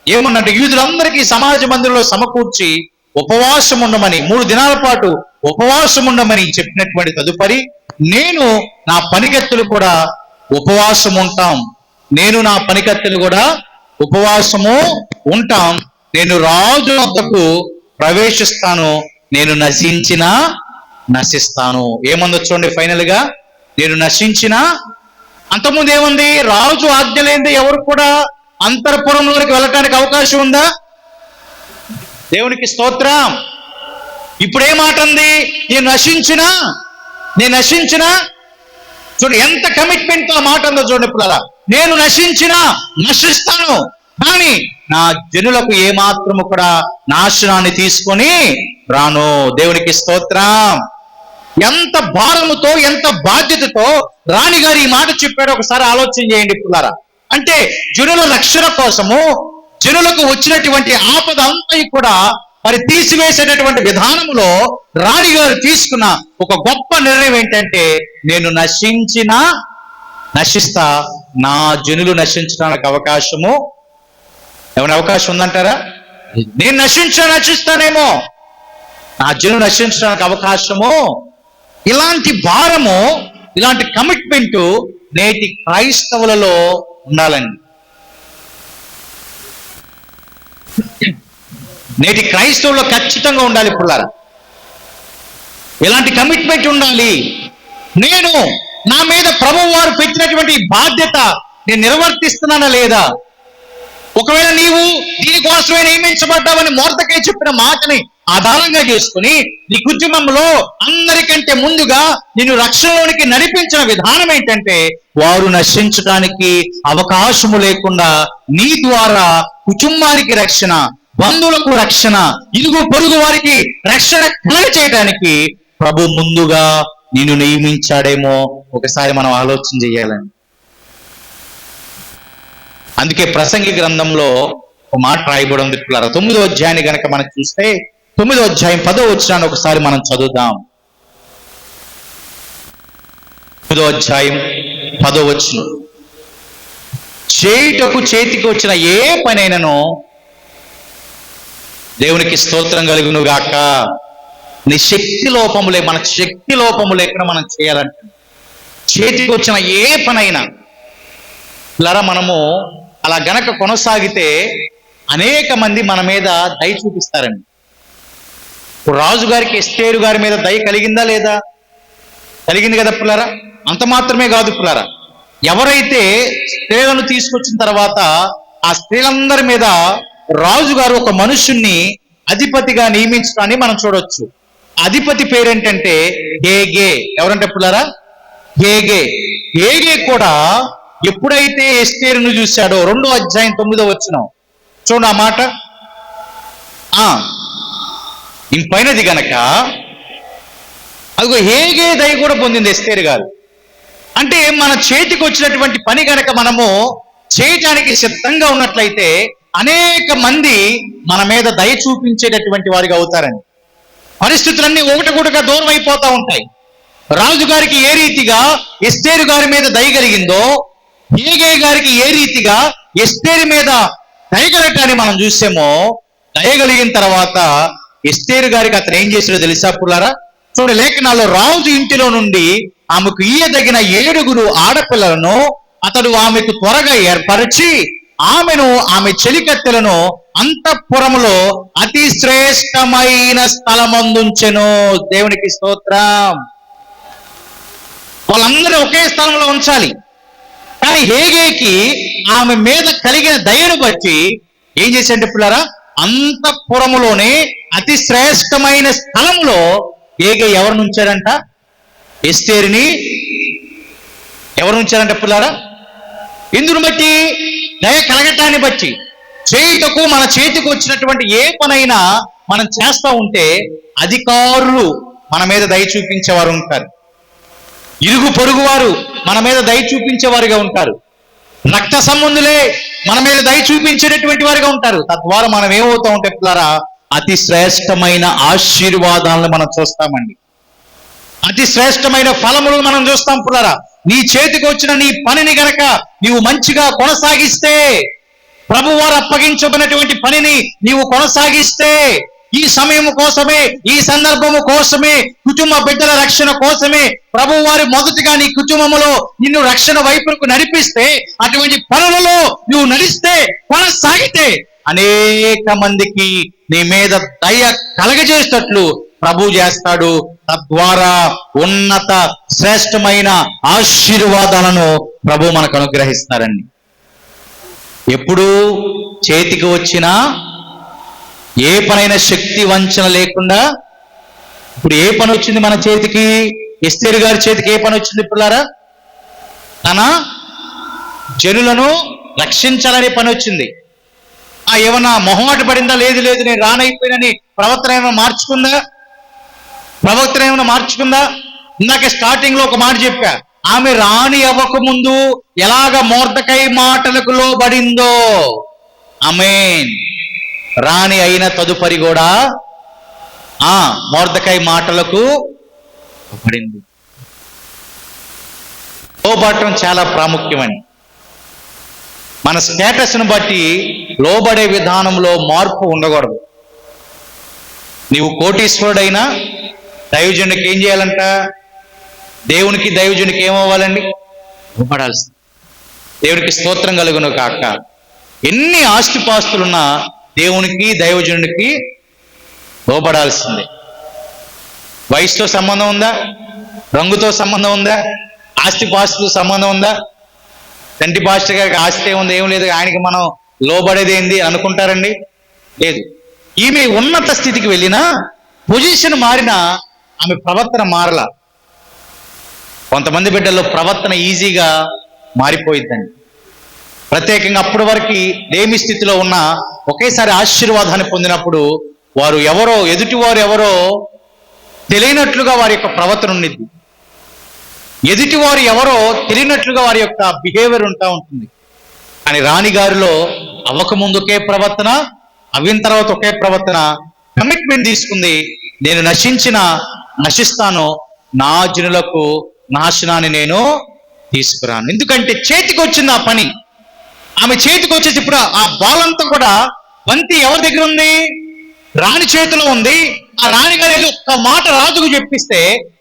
ఏమన్నట్టు యూదులందరికీ సమాజ మందిరంలో సమకూర్చి ఉపవాసం ఉండమని, 3 దినాల పాటు ఉపవాసం ఉండమని చెప్పినటువంటి తదుపరి, నేను నా పనికత్తెలు కూడా ఉపవాసం ఉంటాం, నేను నా పనికత్తెలు కూడా ఉపవాసము ఉంటాం, నేను రాజు వద్దకు ప్రవేశిస్తాను, నేను నశించినా నశిస్తాను. ఏముందో చూడండి ఫైనల్ గా, నేను నశించినా. అంతకుముందు ఏముంది? రాజు ఆజ్ఞ లేనిదే ఎవరు కూడా అంతఃపురంలోకి వెళ్ళటానికి అవకాశం ఉందా? దేవునికి స్తోత్రం. ఇప్పుడు ఏ మాట ఉంది? నేను నశించినా, నేను నశించినా. చూడండి ఎంత కమిట్మెంట్ తో ఆ మాట ఉందో చూడండి. ఇప్పుడు అలా, నేను నశించినా నశిస్తాను, కానీ నా జనులకు ఏమాత్రము కూడా నాశనాన్ని తీసుకొని రాను. దేవునికి స్తోత్రం. ఎంత భారముతో, ఎంత బాధ్యతతో రాణిగారు ఈ మాట చెప్పాడో ఒకసారి ఆలోచన చేయండి పుల్లారా. అంటే జనుల రక్షణ కోసము, జనులకు వచ్చినటువంటి ఆపద అంతా కూడా మరి తీసివేసేటటువంటి విధానంలో రాణిగారు తీసుకున్న ఒక గొప్ప నిర్ణయం ఏంటంటే, నేను నశించినా నశిస్తా, నా జనులు నశించడానికి అవకాశము, ఏమైనా అవకాశం ఉందంటారా? నేను నశిస్తానేమో, నా జనులు నశించడానికి అవకాశము, ఇలాంటి భారము, ఇలాంటి కమిట్మెంట్ నేటి క్రైస్తవులలో ఉండాలండి. నేటి క్రైస్తవుల్లో ఖచ్చితంగా ఉండాలి పిల్లరా. ఇలాంటి కమిట్మెంట్ ఉండాలి. నేను నా మీద ప్రభువు వారు పెట్టినటువంటి బాధ్యత నేను నిర్వర్తిస్తున్నానా లేదా? ఒకవేళ నీవు దీనికోసమే నియమించబడ్డావని మొర్దెకై చెప్పిన మాటని ఆధారంగా చేసుకుని నీ కుటుంబంలో అందరికంటే ముందుగా నిన్ను రక్షణలోనికి నడిపించిన విధానం ఏంటంటే, వారు నశించడానికి అవకాశము లేకుండా నీ ద్వారా కుటుంబానికి రక్షణ, బంధువులకు రక్షణ, ఇరుగు పొరుగు వారికి రక్షణ కలగచేయడానికి ప్రభు ముందుగా నిన్ను నియమించాడేమో ఒకసారి మనం ఆలోచన చేయాలండి. అందుకే ప్రసంగి గ్రంథంలో ఒక మాట రాయబడి ఉంది పిల్లరా. 9వ అధ్యాయాన్ని గనక మనం చూస్తే 9వ అధ్యాయం 10వ వచనాన్ని ఒకసారి మనం చదువుదాం. 9వ అధ్యాయం 10వ వచనం, చేయుటకు చేతికి వచ్చిన ఏ పనైనను దేవునికి స్తోత్రం కలుగును గాక. నీ శక్తి లోపములే, మన శక్తి లోపము లేకుండా మనం చేయాలంటే చేతికి వచ్చిన ఏ పనైనా పిల్లరా, మనము అలా గనక కొనసాగితే అనేక మంది మన మీద దయ చూపిస్తారండి. ఇప్పుడు రాజుగారికి ఎస్తేరు గారి మీద దయ కలిగిందా లేదా? కలిగింది కదా పిల్లరా. అంత మాత్రమే కాదు పిల్లరా, ఎవరైతే స్త్రీలను తీసుకొచ్చిన తర్వాత ఆ స్త్రీలందరి మీద రాజుగారు ఒక మనుషుణ్ణి అధిపతిగా నియమించడాన్ని మనం చూడొచ్చు. అధిపతి పేరేంటంటే హేగే. ఎవరంటే పిల్లరా? హేగే. హేగే కూడా ఎప్పుడైతే ఎస్తేరును చూశాడో 2వ అధ్యాయం 9వ వచనం చూడండి ఆ మాట. ఇంపైనది గనక అదిగో హేగే దయ కూడా పొందింది ఎస్తేరు గారు. అంటే మన చేతికి వచ్చినటువంటి పని గనక మనము చేయటానికి సిద్ధంగా ఉన్నట్లయితే అనేక మంది మన మీద దయ చూపించేటటువంటి వారిగా అవుతారండి. పరిస్థితులన్నీ ఒకటిగా దూరం అయిపోతూ ఉంటాయి. రాజుగారికి ఏ రీతిగా ఎస్తేరు గారి మీద దయ కలిగిందో, హేగే గారికి ఏ రీతిగా ఎస్తేరు మీద దయగలటాన్ని మనం చూసామో, దయగలిగిన తర్వాత ఎస్తేరు గారికి అతను ఏం చేశాడో తెలుసా పుల్లారా? చూడ లేఖనాల్లో, రాజు ఇంటిలో నుండి ఆమెకు ఇయ్యదగిన 7 ఆడపిల్లలను అతడు ఆమెకు త్వరగా ఏర్పరిచి ఆమెను, ఆమె చెలికత్తెలను అంతఃపురములో అతి శ్రేష్టమైన స్థలమందుంచెను. దేవునికి స్తోత్రం. వాళ్ళందరూ ఒకే స్థలంలో ఉంచాలి. కానీ హేగేకి ఆమె మీద కలిగిన దయను బట్టి ఏం చేశాడంటే పిల్లరా, అంతఃపురములోనే అతి శ్రేష్టమైన స్థలంలో హేగే ఎవరిని ఉంచాడంట? ఎస్తేరుని ఎవరు ఉంచారంట పిల్లారా? ఇందును బట్టి, దయ కలగటాన్ని బట్టి, చేయుటకు మన చేతికి వచ్చినటువంటి ఏ పనైనా మనం చేస్తూ ఉంటే అధికారులు మన మీద దయ చూపించేవారు ఉంటారు, ఇరుగు పొరుగు వారు మన మీద దయ చూపించేవారుగా ఉంటారు, రక్త సంబంధులే మన మీద దయ చూపించేటటువంటి వారుగా ఉంటారు. తద్వారా మనం ఏమవుతూ ఉంటే పిల్లారా, అతి శ్రేష్టమైన ఆశీర్వాదాలను మనం చూస్తామండి. అతి శ్రేష్టమైన ఫలములను మనం చూస్తాం పిల్లరా. నీ చేతికి వచ్చిన నీ పనిని గనక నీవు మంచిగా కొనసాగిస్తే, ప్రభువారు అప్పగించబడినటువంటి పనిని నీవు కొనసాగిస్తే, ఈ సమయం కోసమే, ఈ సందర్భము కోసమే, కుటుంబ బిడ్డల రక్షణ కోసమే ప్రభువారు మొదటిగా నీ కుటుంబములో నిన్ను రక్షణ వైపుకు నడిపిస్తే, అటువంటి పనులలో నువ్వు నడిస్తే, కొనసాగితే అనేక మందికి నీ మీద దయ కలగజేసేటట్లు ప్రభు చేస్తాడు. తద్వారా ఉన్నత శ్రేష్టమైన ఆశీర్వాదాలను ప్రభు మనకు అనుగ్రహిస్తారండి. ఎప్పుడు చేతికి వచ్చినా ఏ పనైనా శక్తి వంచన లేకుండా, ఇప్పుడు ఏ పని వచ్చింది మన చేతికి? ఎస్తేరు గారి చేతికి ఏ పని వచ్చింది పిల్లారా? తన జనులను రక్షించాలనే పని వచ్చింది. ఏమన్నా మొహమాట పడిందా? లేదు నేను రానైపోయినని ప్రవర్తన ఏమైనా మార్చుకుందా? ఇందాక స్టార్టింగ్ లో ఒక మాట చెప్పా, ఆమె రాణి అవ్వక ముందు ఎలాగ మొర్దెకై మాటలకు లోబడిందో, ఆమేన్. రాణి అయిన తదుపరి కూడా మొర్దెకై మాటలకు లోబడింది. లోబడటం చాలా ప్రాముఖ్యమండి. మన స్టేటస్ను బట్టి లోబడే విధానంలో మార్పు ఉండకూడదు. నీవు కోటీశ్వరుడైనా దైవజనుడికి ఏం చేయాలంట? దేవునికి దైవజనుడికి ఏమవ్వాలండి? లోబడాల్సింది. దేవునికి స్తోత్రం కలుగును కాక. ఎన్ని ఆస్తిపాస్తులున్నా దేవునికి దైవజనుడికి లోబడాల్సిందే. వయసుతో సంబంధం ఉందా? రంగుతో సంబంధం ఉందా? ఆస్తిపాస్తుతో సంబంధం ఉందా? తండ్రి పాస్టర్ గారికి ఆస్తి ఉంది, ఏం లేదు, ఆయనకి మనం లోబడేది ఏంది అనుకుంటారండి? లేదు. ఈమె ఉన్నత స్థితికి వెళ్ళినా, పొజిషన్ మారినా ఆమె ప్రవర్తన మారలా. కొంతమంది బిడ్డల్లో ప్రవర్తన ఈజీగా మారిపోయిందండి. ప్రత్యేకంగా అప్పటి వరకు లేమి స్థితిలో ఉన్న ఒకేసారి ఆశీర్వాదాన్ని పొందినప్పుడు వారు ఎవరో, ఎదుటివారు ఎవరో తెలియనట్లుగా వారి యొక్క ప్రవర్తన ఉండిద్ది. ఎదుటివారు ఎవరో తెలియనట్లుగా వారి యొక్క బిహేవియర్ ఉంటుంది. కానీ రాణిగారిలో అవ్వకముందు ఒకే ప్రవర్తన, అవిన తర్వాత ఒకే ప్రవర్తన. కమిట్మెంట్ తీసుకుంది, నేను నశిస్తాను, నా జనులకు నాశనాన్ని నేను తీసుకురాను. ఎందుకంటే చేతికి వచ్చింది ఆ పని. ఆమె చేతికి వచ్చేసి ఇప్పుడు ఆ బాలంతా కూడా బంతి ఎవరి దగ్గర ఉంది? రాణి చేతిలో ఉంది. ఆ రాణిగారు ఏదో ఒక్క మాట రాజుకు చెప్పిస్తే,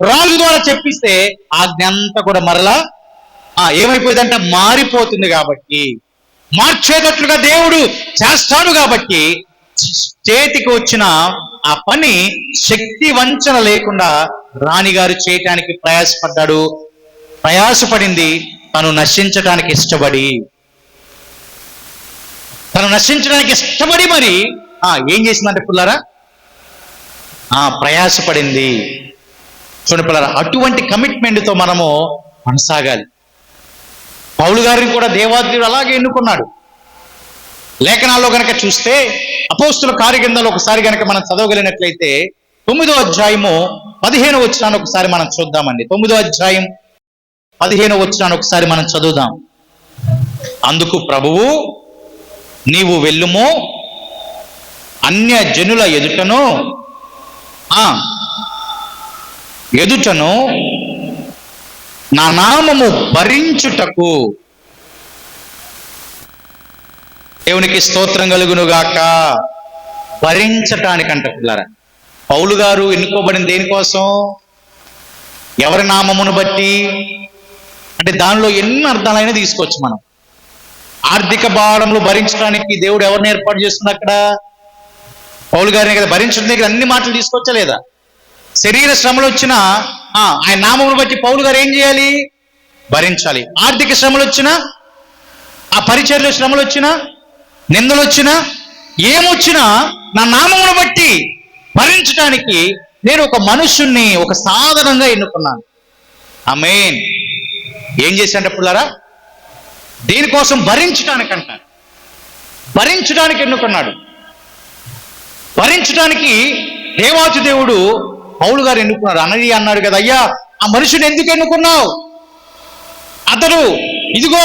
రాజు ద్వారా చెప్పిస్తే ఆజ్ఞ అంతా కూడా మరలా ఏమైపోయిందంటే మారిపోతుంది. కాబట్టి మార్చేటట్లుగా దేవుడు చేస్తాడు. కాబట్టి చేతికి వచ్చిన ఆ పని శక్తి వంచన లేకుండా రాణిగారు చేయటానికి ప్రయాసపడింది. తను నశించడానికి ఇష్టపడి మరి ఏం చేసిందంటే పిల్లరా, ప్రయాసపడింది. చూడండి పిల్లరా, అటువంటి కమిట్మెంట్తో మనము కొనసాగాలి. పౌలు గారిని కూడా దేవాదేవుడు అలాగే ఎన్నుకున్నాడు. లేఖనాల్లో గనక చూస్తే అపోస్తుల కార్యగ్రంథాలు ఒకసారి గనక మనం చదవగలిగినట్లయితే 9వ అధ్యాయము 15వ వచనాన్ని ఒకసారి మనం చూద్దామండి. 9వ అధ్యాయం 15వ వచనాన్ని ఒకసారి మనం చదువుదాం. అందుకు ప్రభువు, నీవు వెళ్ళుము, అన్య జనుల ఎదుటను నా నామము భరించుటకు. దేవునికి స్తోత్రం కలుగునుగాక. భరించటానికంట పిల్లరా. పౌలు గారు ఎన్నుకోబడింది దేనికోసం? ఎవరి నామమును బట్టి అంటే దానిలో ఎన్ని అర్థాలైనా తీసుకోవచ్చు మనం. ఆర్థిక భారములు భరించడానికి దేవుడు ఎవరిని ఏర్పాటు చేస్తున్నా? అక్కడ పౌలు గారిని కదా భరించడం దగ్గర అన్ని మాటలు తీసుకొచ్చా లేదా? శరీర శ్రమలు వచ్చినా ఆయన నామమును బట్టి పౌలు గారు ఏం చేయాలి? భరించాలి. ఆర్థిక శ్రమలు వచ్చినా, ఆ పరిచర్యలో శ్రమలు వచ్చినా, నిందలు వచ్చినా, ఏమొచ్చినా నా నామమును బట్టి భరించడానికి నేను ఒక మనుషుణ్ణి, ఒక సాధనంగా ఎన్నుకున్నాను. ఆమేన్. ఏం చేశాడంటే పిల్లరా, దేనికోసం? భరించడానికంట. భరించడానికి ఎన్నుకున్నాడు. భరించడానికి దేవాతి దేవుడు పౌలు గారు ఎన్నుకున్నాడు. అన్నది అన్నాడు కదా, అయ్యా ఆ మనుషుని ఎందుకు ఎన్నుకున్నావు? అతడు ఇదిగో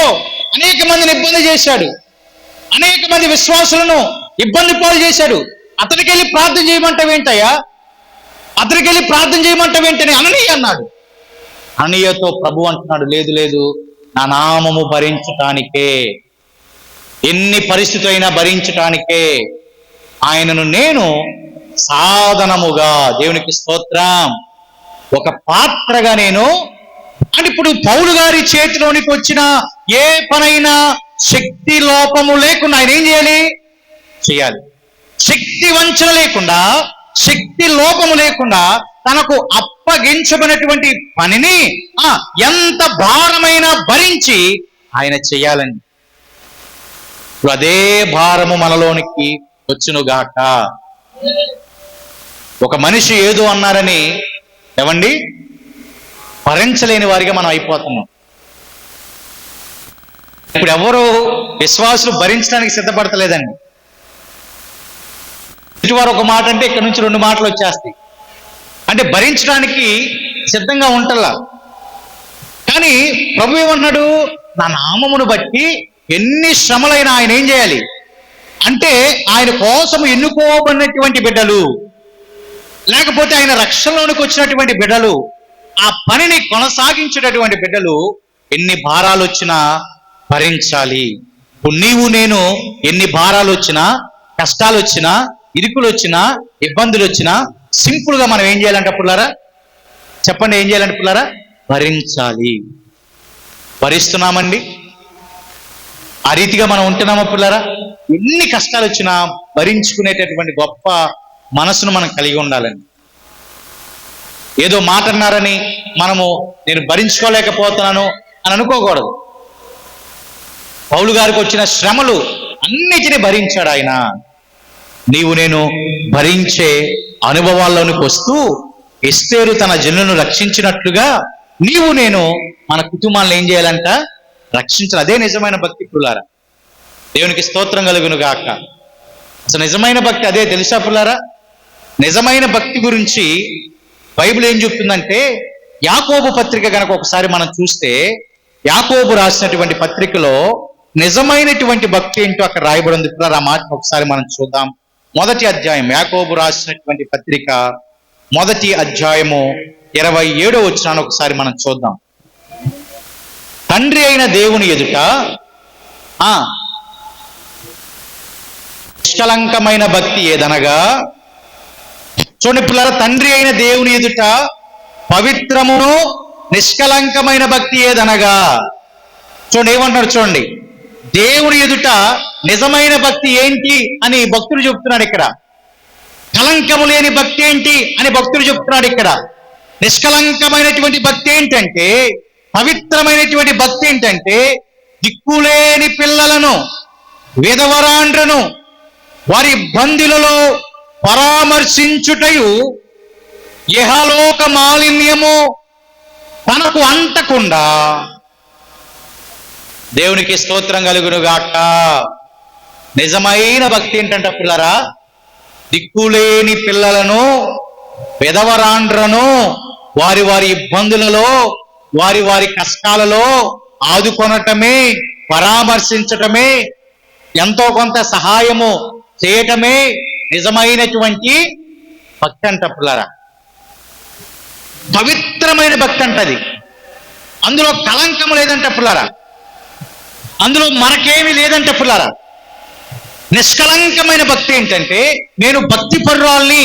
అనేక మందిని ఇబ్బంది చేశాడు, అనేక మంది విశ్వాసులను ఇబ్బంది పాలు చేశాడు. అతడికి వెళ్ళి ప్రార్థన చేయమంటావేంటయ్యా? అతడికి వెళ్ళి ప్రార్థన చేయమంటావేంటని అననీయ అన్నాడు. అననీయతో ప్రభు అంటున్నాడు, లేదు లేదు, నా నామము భరించటానికే, ఎన్ని పరిస్థితులు అయినా భరించటానికే ఆయనను నేను సాధనముగా, దేవునికి స్తోత్రం, ఒక పాత్రగా నేను. అంటే ఇప్పుడు పౌలు గారి చేతిలోనికి వచ్చిన ఏ పనైనా శక్తి లోపము లేకుండా ఆయన ఏం చేయాలి? శక్తి వంచన లేకుండా, శక్తి లోపము లేకుండా తనకు అప్పగించబడినటువంటి పనిని ఎంత భారమైనా భరించి ఆయన చేయాలని. అదే భారము మనలోనికి వచ్చునుగాక. ఒక మనిషి ఏదో అన్నారని ఏమండి భరించలేని వారిగా మనం అయిపోతున్నాం. ఇప్పుడు ఎవరు విశ్వాసులు భరించడానికి సిద్ధపడతలేదండి. ఇటువారు ఒక మాట అంటే ఇక్కడ నుంచి 2 మాటలు వచ్చేస్తాయి. అంటే భరించడానికి సిద్ధంగా ఉంటల్లా. కానీ ప్రభు ఏమన్నాడు? నా నామమును బట్టి ఎన్ని శ్రమలైనా ఆయన ఏం చేయాలి అంటే, ఆయన కోసం ఎన్నుకోబడినటువంటి బిడ్డలు, లేకపోతే ఆయన రక్షణలోనికి వచ్చినటువంటి బిడ్డలు, ఆ పనిని కొనసాగించేటటువంటి బిడ్డలు ఎన్ని భారాలు వచ్చినా భరించాలి. ఇప్పుడు నీవు నేను ఎన్ని భారాలు వచ్చినా, కష్టాలు వచ్చినా, ఇరుకులు వచ్చినా, ఇబ్బందులు వచ్చినా సింపుల్ గా మనం ఏం చేయాలంటే పుల్లారా, చెప్పండి, ఏం చేయాలంటే పుల్లారా? భరించాలి. భరిస్తున్నామండి? ఆ రీతిగా మనం ఉంటున్నామా పుల్లారా? ఎన్ని కష్టాలు వచ్చినా భరించుకునేటటువంటి గొప్ప మనసును మనం కలిగి ఉండాలండి. ఏదో మాట అన్నారని మనము నేను భరించుకోలేకపోతున్నాను అని అనుకోకూడదు. పౌలు గారికి వచ్చిన శ్రమలు అన్నిటినీ భరించాడు ఆయన. నీవు నేను భరించే అనుభవాల్లోనికి వస్తూ ఎస్తేరు తన జనులను రక్షించినట్లుగా నీవు నేను మన కుటుంబాలను ఏం చేయాలంట? రక్షించాలి. అదే నిజమైన భక్తి పుల్లారా. దేవునికి స్తోత్రం కలుగును గాక. అసలు నిజమైన భక్తి అదే, తెలుసా పుల్లారా? నిజమైన భక్తి గురించి బైబిల్ ఏం చెప్తుందంటే, యాకోబు పత్రిక గనక ఒకసారి మనం చూస్తే, యాకోబు రాసినటువంటి పత్రికలో నిజమైనటువంటి భక్తి ఏంటో అక్కడ రాయబడింది. ఆ మాట ఒకసారి మనం చూద్దాం. మొదటి అధ్యాయం, యాకోబు రాసినటువంటి పత్రిక మొదటి అధ్యాయము 27వ వచనాన్ని ఒకసారి మనం చూద్దాం. తండ్రి అయిన దేవుని ఎదుట నిష్కలంకమైన భక్తి ఏదనగా, చూడండి పిల్లల, తండ్రి అయిన దేవుని ఎదుట పవిత్రమును నిష్కలంకమైన భక్తి ఏదనగా. చూడండి ఏమంటున్నారు, చూడండి, దేవుని ఎదుట నిజమైన భక్తి ఏంటి అని భక్తుడు చెప్తున్నాడు ఇక్కడ. కలంకము లేని భక్తి ఏంటి అని భక్తుడు చెప్తున్నాడు ఇక్కడ. నిష్కలంకమైనటువంటి భక్తి ఏంటంటే, పవిత్రమైనటువంటి భక్తి ఏంటంటే, దిక్కులేని పిల్లలను, విధవరాండ్రను వారి ఇబ్బందులలో పరామర్శించుటయు ఇహలోక మాలిన్యము తనకు అంటకుండా. దేవునికి స్తోత్రం కలుగును గాక. నిజమైన భక్తి ఏంటంట పిల్లరా, దిక్కులేని పిల్లలను, విధవరాండ్రను వారి వారి ఇబ్బందులలో, వారి వారి కష్టాలలో ఆదుకొనటమే, పరామర్శించటమే, ఎంతో కొంత సహాయము చేయటమే నిజమైనటువంటి భక్తి అంట పిల్లరా. పవిత్రమైన భక్తి అంటది. అందులో కలంకం లేదంట పిల్లరా, అందులో మనకేమి లేదంట పిల్లరా. నిష్కలంకమైన భక్తి ఏంటంటే, నేను భక్తి పరురాల్ని,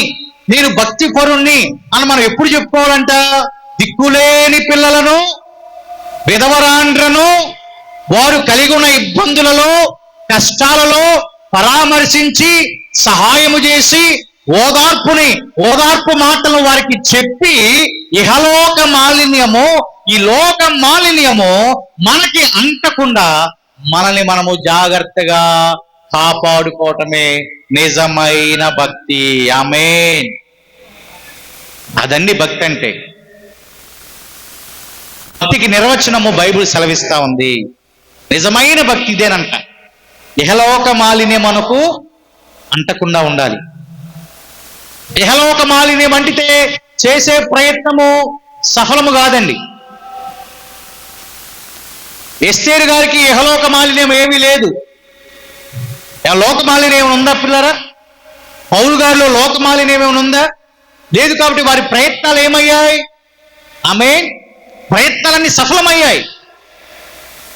నేను భక్తి పరుణ్ణి అని మనం ఎప్పుడు చెప్పుకోవాలంట? దిక్కులేని పిల్లలను, విధవరాండ్రను వారు కలిగి ఉన్న ఇబ్బందులలో, కష్టాలలో పరామర్శించి సహాయము చేసి ఓదార్పు మాటలు వారికి చెప్పి, ఇహలోక మాలిన్యము, ఈ లోక మాలిన్యము మనకి అంటకుండా మనల్ని మనము జాగ్రత్తగా కాపాడుకోవటమే నిజమైన భక్తి. ఆమేన్. అదండి భక్తి అంటే. భక్తికి నిర్వచనము బైబిల్ సెలవిస్తా ఉంది. నిజమైన భక్తి ఇదేనంట. ఇహలోక మాలిన్యం మనకు అంటకుండా ఉండాలి. ఇహలోక మాలిన్యం అంటితే చేసే ప్రయత్నము సఫలము కాదండి. ఎస్తేరు గారికి ఇహలోక మాలిన్యం ఏమీ లేదు. లోక మాలిన్యం ఏమైనా ఉందా పిల్లరా? పౌలు గారిలో లోక మాలిన్యం ఏమైనా ఉందా? లేదు. కాబట్టి వారి ప్రయత్నాలు ఏమయ్యాయి? ఆమేన్. ప్రయత్నాలన్నీ సఫలమయ్యాయి.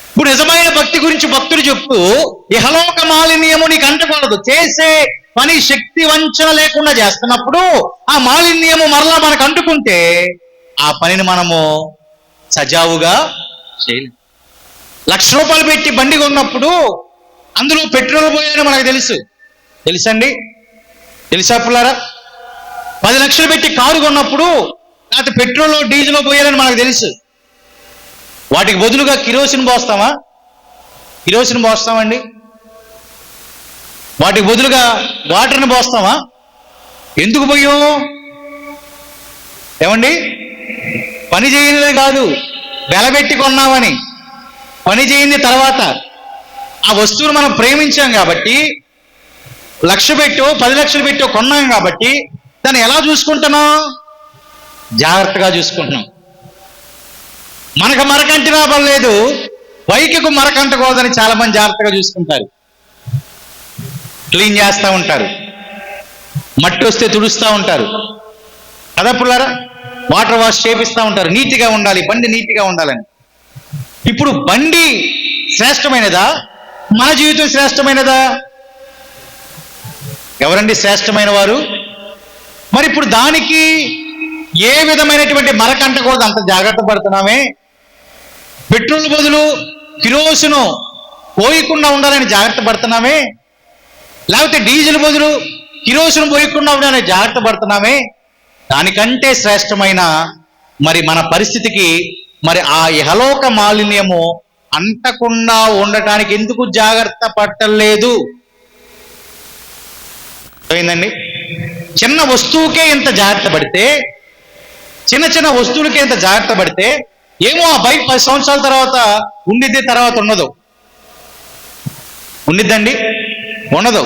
ఇప్పుడు నిజమైన భక్తి గురించి భక్తుడు చెప్తూ, ఇహలోక మాలిన్యము నీకు అంటకూడదు. చేసే పని శక్తి వంచన లేకుండా చేస్తున్నప్పుడు ఆ మాలిన్యము మరలా మనకు అంటుకుంటే ఆ పనిని మనము సజావుగా చేయలేం. 1,00,000 రూపాయలు పెట్టి బండి కొన్నప్పుడు అందులో పెట్రోల్ పోయాలని మనకు తెలుసండి? తెలుసా పిల్లారా? 10 లక్షలు పెట్టి కారు కొన్నప్పుడు లేకపోతే పెట్రోల్ డీజిల్ పోయాలని మనకు తెలుసు. వాటికి బదులుగా కిరోసిన్ పోస్తామా? కిరోసిన్ పోస్తామండి. వాటికి బదులుగా వాటర్ని పోస్తామా? ఎందుకు పోయాం? ఏమండి? పని చేయనిదే కాదు, వెలబెట్టి కొన్నామని. పని చేయని తర్వాత ఆ వస్తువును మనం ప్రేమించాం కాబట్టి, 1,00,000 పెట్టో 10 లక్షలు పెట్టో కొన్నాం కాబట్టి దాన్ని ఎలా చూసుకుంటున్నాం? జాగ్రత్తగా చూసుకుంటున్నాం. మనకు మరకంటినా పర్లేదు, బైక్కు మరకంటకూడదని చాలా మంది జాగ్రత్తగా చూసుకుంటారు. క్లీన్ చేస్తూ ఉంటారు, మట్టి వస్తే తుడుస్తూ ఉంటారు కదా పుల్లారా. వాటర్ వాష్ చేపిస్తూ ఉంటారు. నీట్గా ఉండాలి, బండి నీట్గా ఉండాలని. ఇప్పుడు బండి శ్రేష్టమైనదా మన జీవితం శ్రేష్టమైనదా? ఎవరండి శ్రేష్టమైన వారు? మరి ఇప్పుడు దానికి ఏ విధమైనటువంటి మరకంటకూడదు అంత జాగ్రత్త పడుతున్నామే. పెట్రోల్ బదులు కిరోసిను పోయకుండా ఉండాలని జాగ్రత్త పడుతున్నామే, లేకపోతే డీజిల్ బదులు కిరోసిన్ పోయకుండా ఉండాలని జాగ్రత్త పడుతున్నామే. దానికంటే శ్రేష్టమైన మరి మన పరిస్థితికి మరి ఆ ఇహలోక మాలిన్యము అంటకుండా ఉండటానికి ఎందుకు జాగ్రత్త పట్టలేదు? అయిందండి. చిన్న వస్తువుకే ఇంత జాగ్రత్త పడితే, చిన్న చిన్న వస్తువులకే ఇంత జాగ్రత్త పడితే ఏమో ఆ బైక్ 10 సంవత్సరాల తర్వాత ఉండిద్ది, తర్వాత ఉండదు. ఉండిద్దండి? ఉండదు.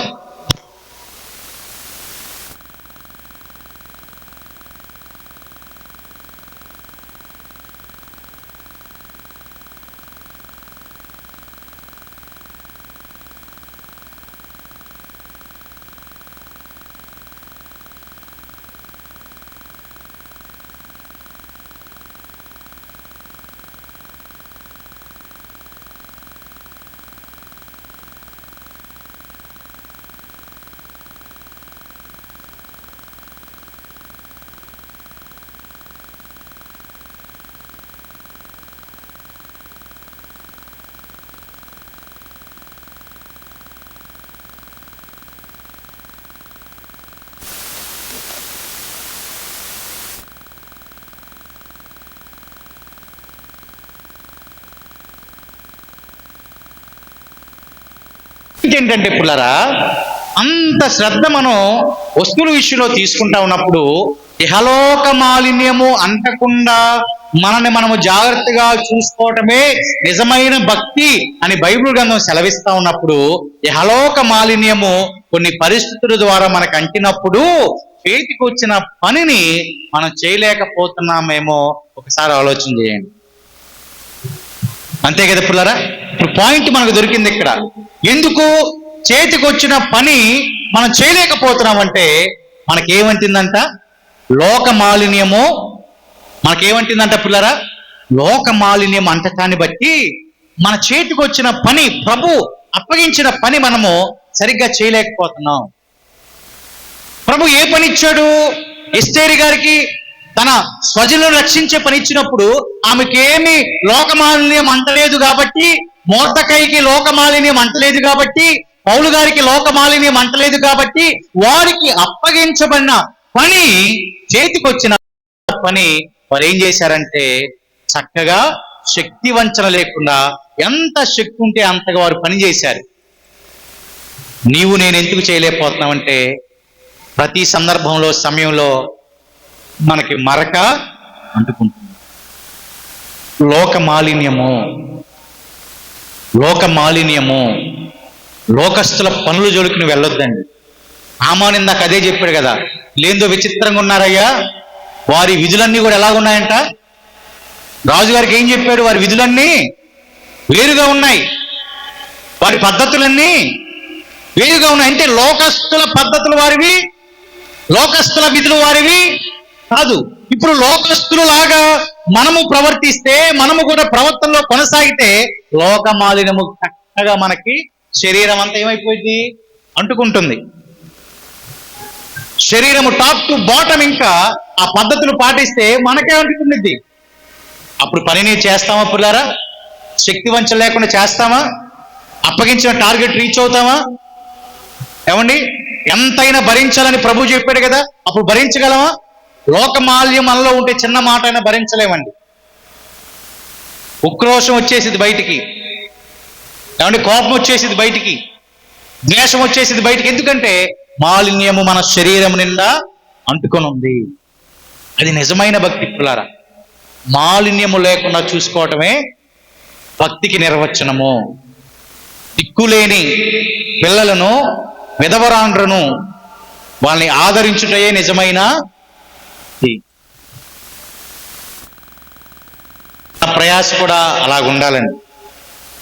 ఏంటంటే పుల్లరా, అంత శ్రద్ధ మనం వస్తువుల విషయంలో తీసుకుంటా ఉన్నప్పుడు ఇహలోక మాలిన్యము అంటకుండా మనని మనము జాగ్రత్తగా చూసుకోవటమే నిజమైన భక్తి అని బైబిల్ గ్రంథం సెలవిస్తా ఉన్నప్పుడు, ఇహలోక మాలిన్యము కొన్ని పరిస్థితుల ద్వారా మనకు అంటినప్పుడు చేతికి వచ్చిన పనిని మనం చేయలేకపోతున్నామేమో ఒకసారి ఆలోచన చేయండి. అంతే కదా పుల్లరా? ఇప్పుడు పాయింట్ మనకు దొరికింది ఇక్కడ. ఎందుకు చేతికి వచ్చిన పని మనం చేయలేకపోతున్నామంటే మనకేమంటుందంట? లోక మాలిన్యము మనకేమంటుందంట పుల్లరా? లోక మాలిన్యం అంటటాన్ని బట్టి మన చేతికి వచ్చిన పని, ప్రభు అప్పగించిన పని మనము సరిగ్గా చేయలేకపోతున్నాం. ప్రభు ఏ పని ఇచ్చాడు? ఎస్తేరు గారికి తన స్వజలను రక్షించే పని ఇచ్చినప్పుడు ఆమెకేమి లోకమాలిన్యం అంటలేదు కాబట్టి, మొర్దెకైకి లోకమాలిన్యం అంటలేదు కాబట్టి, పౌలు గారికి లోకమాలిన్యం అంటలేదు కాబట్టి, వారికి అప్పగించబడిన పని, చేతికొచ్చిన పని వారు ఏం చేశారంటే చక్కగా శక్తి వంచన లేకుండా ఎంత శక్తి ఉంటే అంతగా వారు పని చేశారు. నీవు నేను ఎందుకు చేయలేకపోతున్నామంటే ప్రతి సందర్భంలో, సమయంలో మనకి మరక అంటుకుంటుంది. లోక మాలిన్యము, లోకస్తుల పనులు జోలికి నువ్వు వెళ్ళొద్దండి. ఆమాను ఇందాక అదే చెప్పాడు కదా, లేదో విచిత్రంగా ఉన్నారయ్యా, వారి విధులన్నీ కూడా ఎలాగున్నాయంట? రాజుగారికి ఏం చెప్పాడు? వారి విధులన్నీ వేరుగా ఉన్నాయి, వారి పద్ధతులన్నీ వేరుగా ఉన్నాయి. అంటే లోకస్తుల పద్ధతులు వారివి, లోకస్తుల విధులు వారివి కాదు. ఇప్పుడు లోకస్తులు లాగా మనము ప్రవర్తిస్తే, మనము కూడా ప్రవర్తనలో కొనసాగితే లోక మాలిన్యము చక్కగా మనకి శరీరం అంతా ఏమైపోయింది? అంటుకుంటుంది. శరీరము టాప్ టు బాటం ఇంకా ఆ పద్ధతులు పాటిస్తే మనకే అంటుకుంటుంది. అప్పుడు పనిని చేస్తామా పుల్లారా? శక్తి వంచన లేకుండా చేస్తామా? అప్పగించిన టార్గెట్ రీచ్ అవుతామా? ఏమండి, ఎంతైనా భరించాలని ప్రభు చెప్పాడు కదా, అప్పుడు భరించగలమా? లోకమాల్యం మనలో ఉంటే చిన్న మాట అయినా భరించలేమండి. ఉక్రోషం వచ్చేసింది బయటికి, ఏమండి, కోపం వచ్చేసింది బయటికి, ద్వేషం వచ్చేసింది బయటికి. ఎందుకంటే మాలిన్యము మన శరీరం నిండా అంటుకొని ఉంది. అది నిజమైన భక్తి పుల్లారా. మాలిన్యము లేకుండా చూసుకోవటమే భక్తికి నిర్వచనము. దిక్కులేని పిల్లలను, విధవరాండ్రను వాళ్ళని ఆదరించుటయే నిజమైన నా ప్రయాస కూడా అలాగుండాలండి.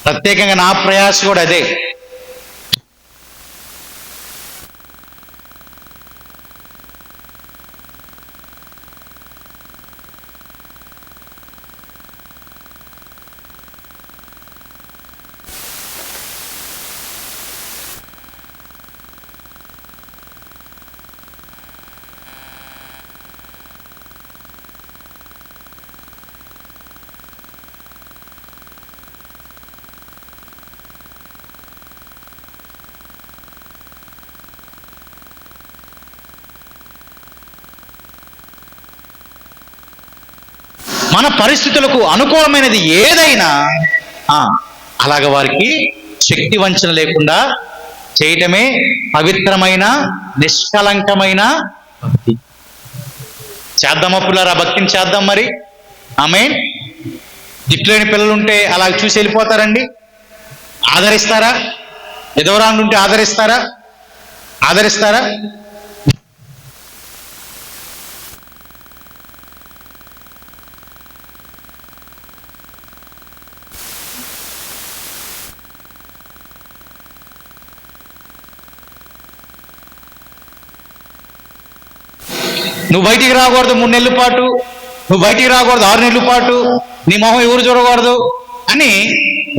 ప్రత్యేకంగా నా ప్రయాస కూడా అదే. మన పరిస్థితులకు అనుకూలమైనది ఏదైనా అలాగ వారికి శక్తి వంచన లేకుండా చేయటమే పవిత్రమైన నిష్కలంకమైన భక్తి. చేద్దామా పిల్లరా? భక్తిని చేద్దాం మరి. ఆమేన్. దిక్కులేని పిల్లలుంటే అలా చూసి వెళ్ళిపోతారండి? ఆదరిస్తారా? ఎదవరాళ్ళు ఉంటే ఆదరిస్తారా? నువ్వు బయటికి రాకూడదు 3 నెలల పాటు, నువ్వు బయటికి రాకూడదు 6 నెలల పాటు, నీ మొహం ఎవరు చూడకూడదు అని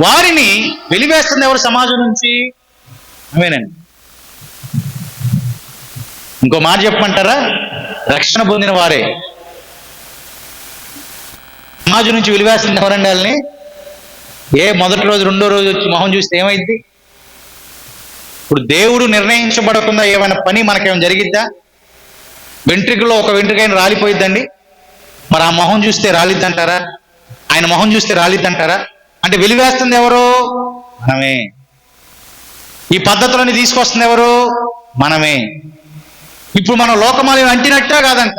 వారిని వెలివేస్తుంది ఎవరు? సమాజం నుంచి. అవేనండి. ఇంకో మాట చెప్పమంటారా? రక్షణ పొందిన వారే. సమాజం నుంచి వెలివేస్తుంది ఎవరండి వాళ్ళని? మొదటి రోజు 2వ రోజు వచ్చి మొహం చూస్తే ఏమైంది? ఇప్పుడు దేవుడు నిర్ణయించబడకుండా ఏమైనా పని మనకేమైనా జరిగిద్దా? వెంట్రుకలో ఒక వెంట్రుకైనా రాలిపోయిద్దండి? మరి ఆ మొహం చూస్తే రాలిద్దంటారా? ఆయన మొహం చూస్తే రాలిద్దంటారా? అంటే వెలివేస్తుంది ఎవరు? మనమే. ఈ పద్ధతులని తీసుకొస్తుంది ఎవరు? మనమే. ఇప్పుడు మనం లోకమాల్యం అంటినట్టా కాదంట.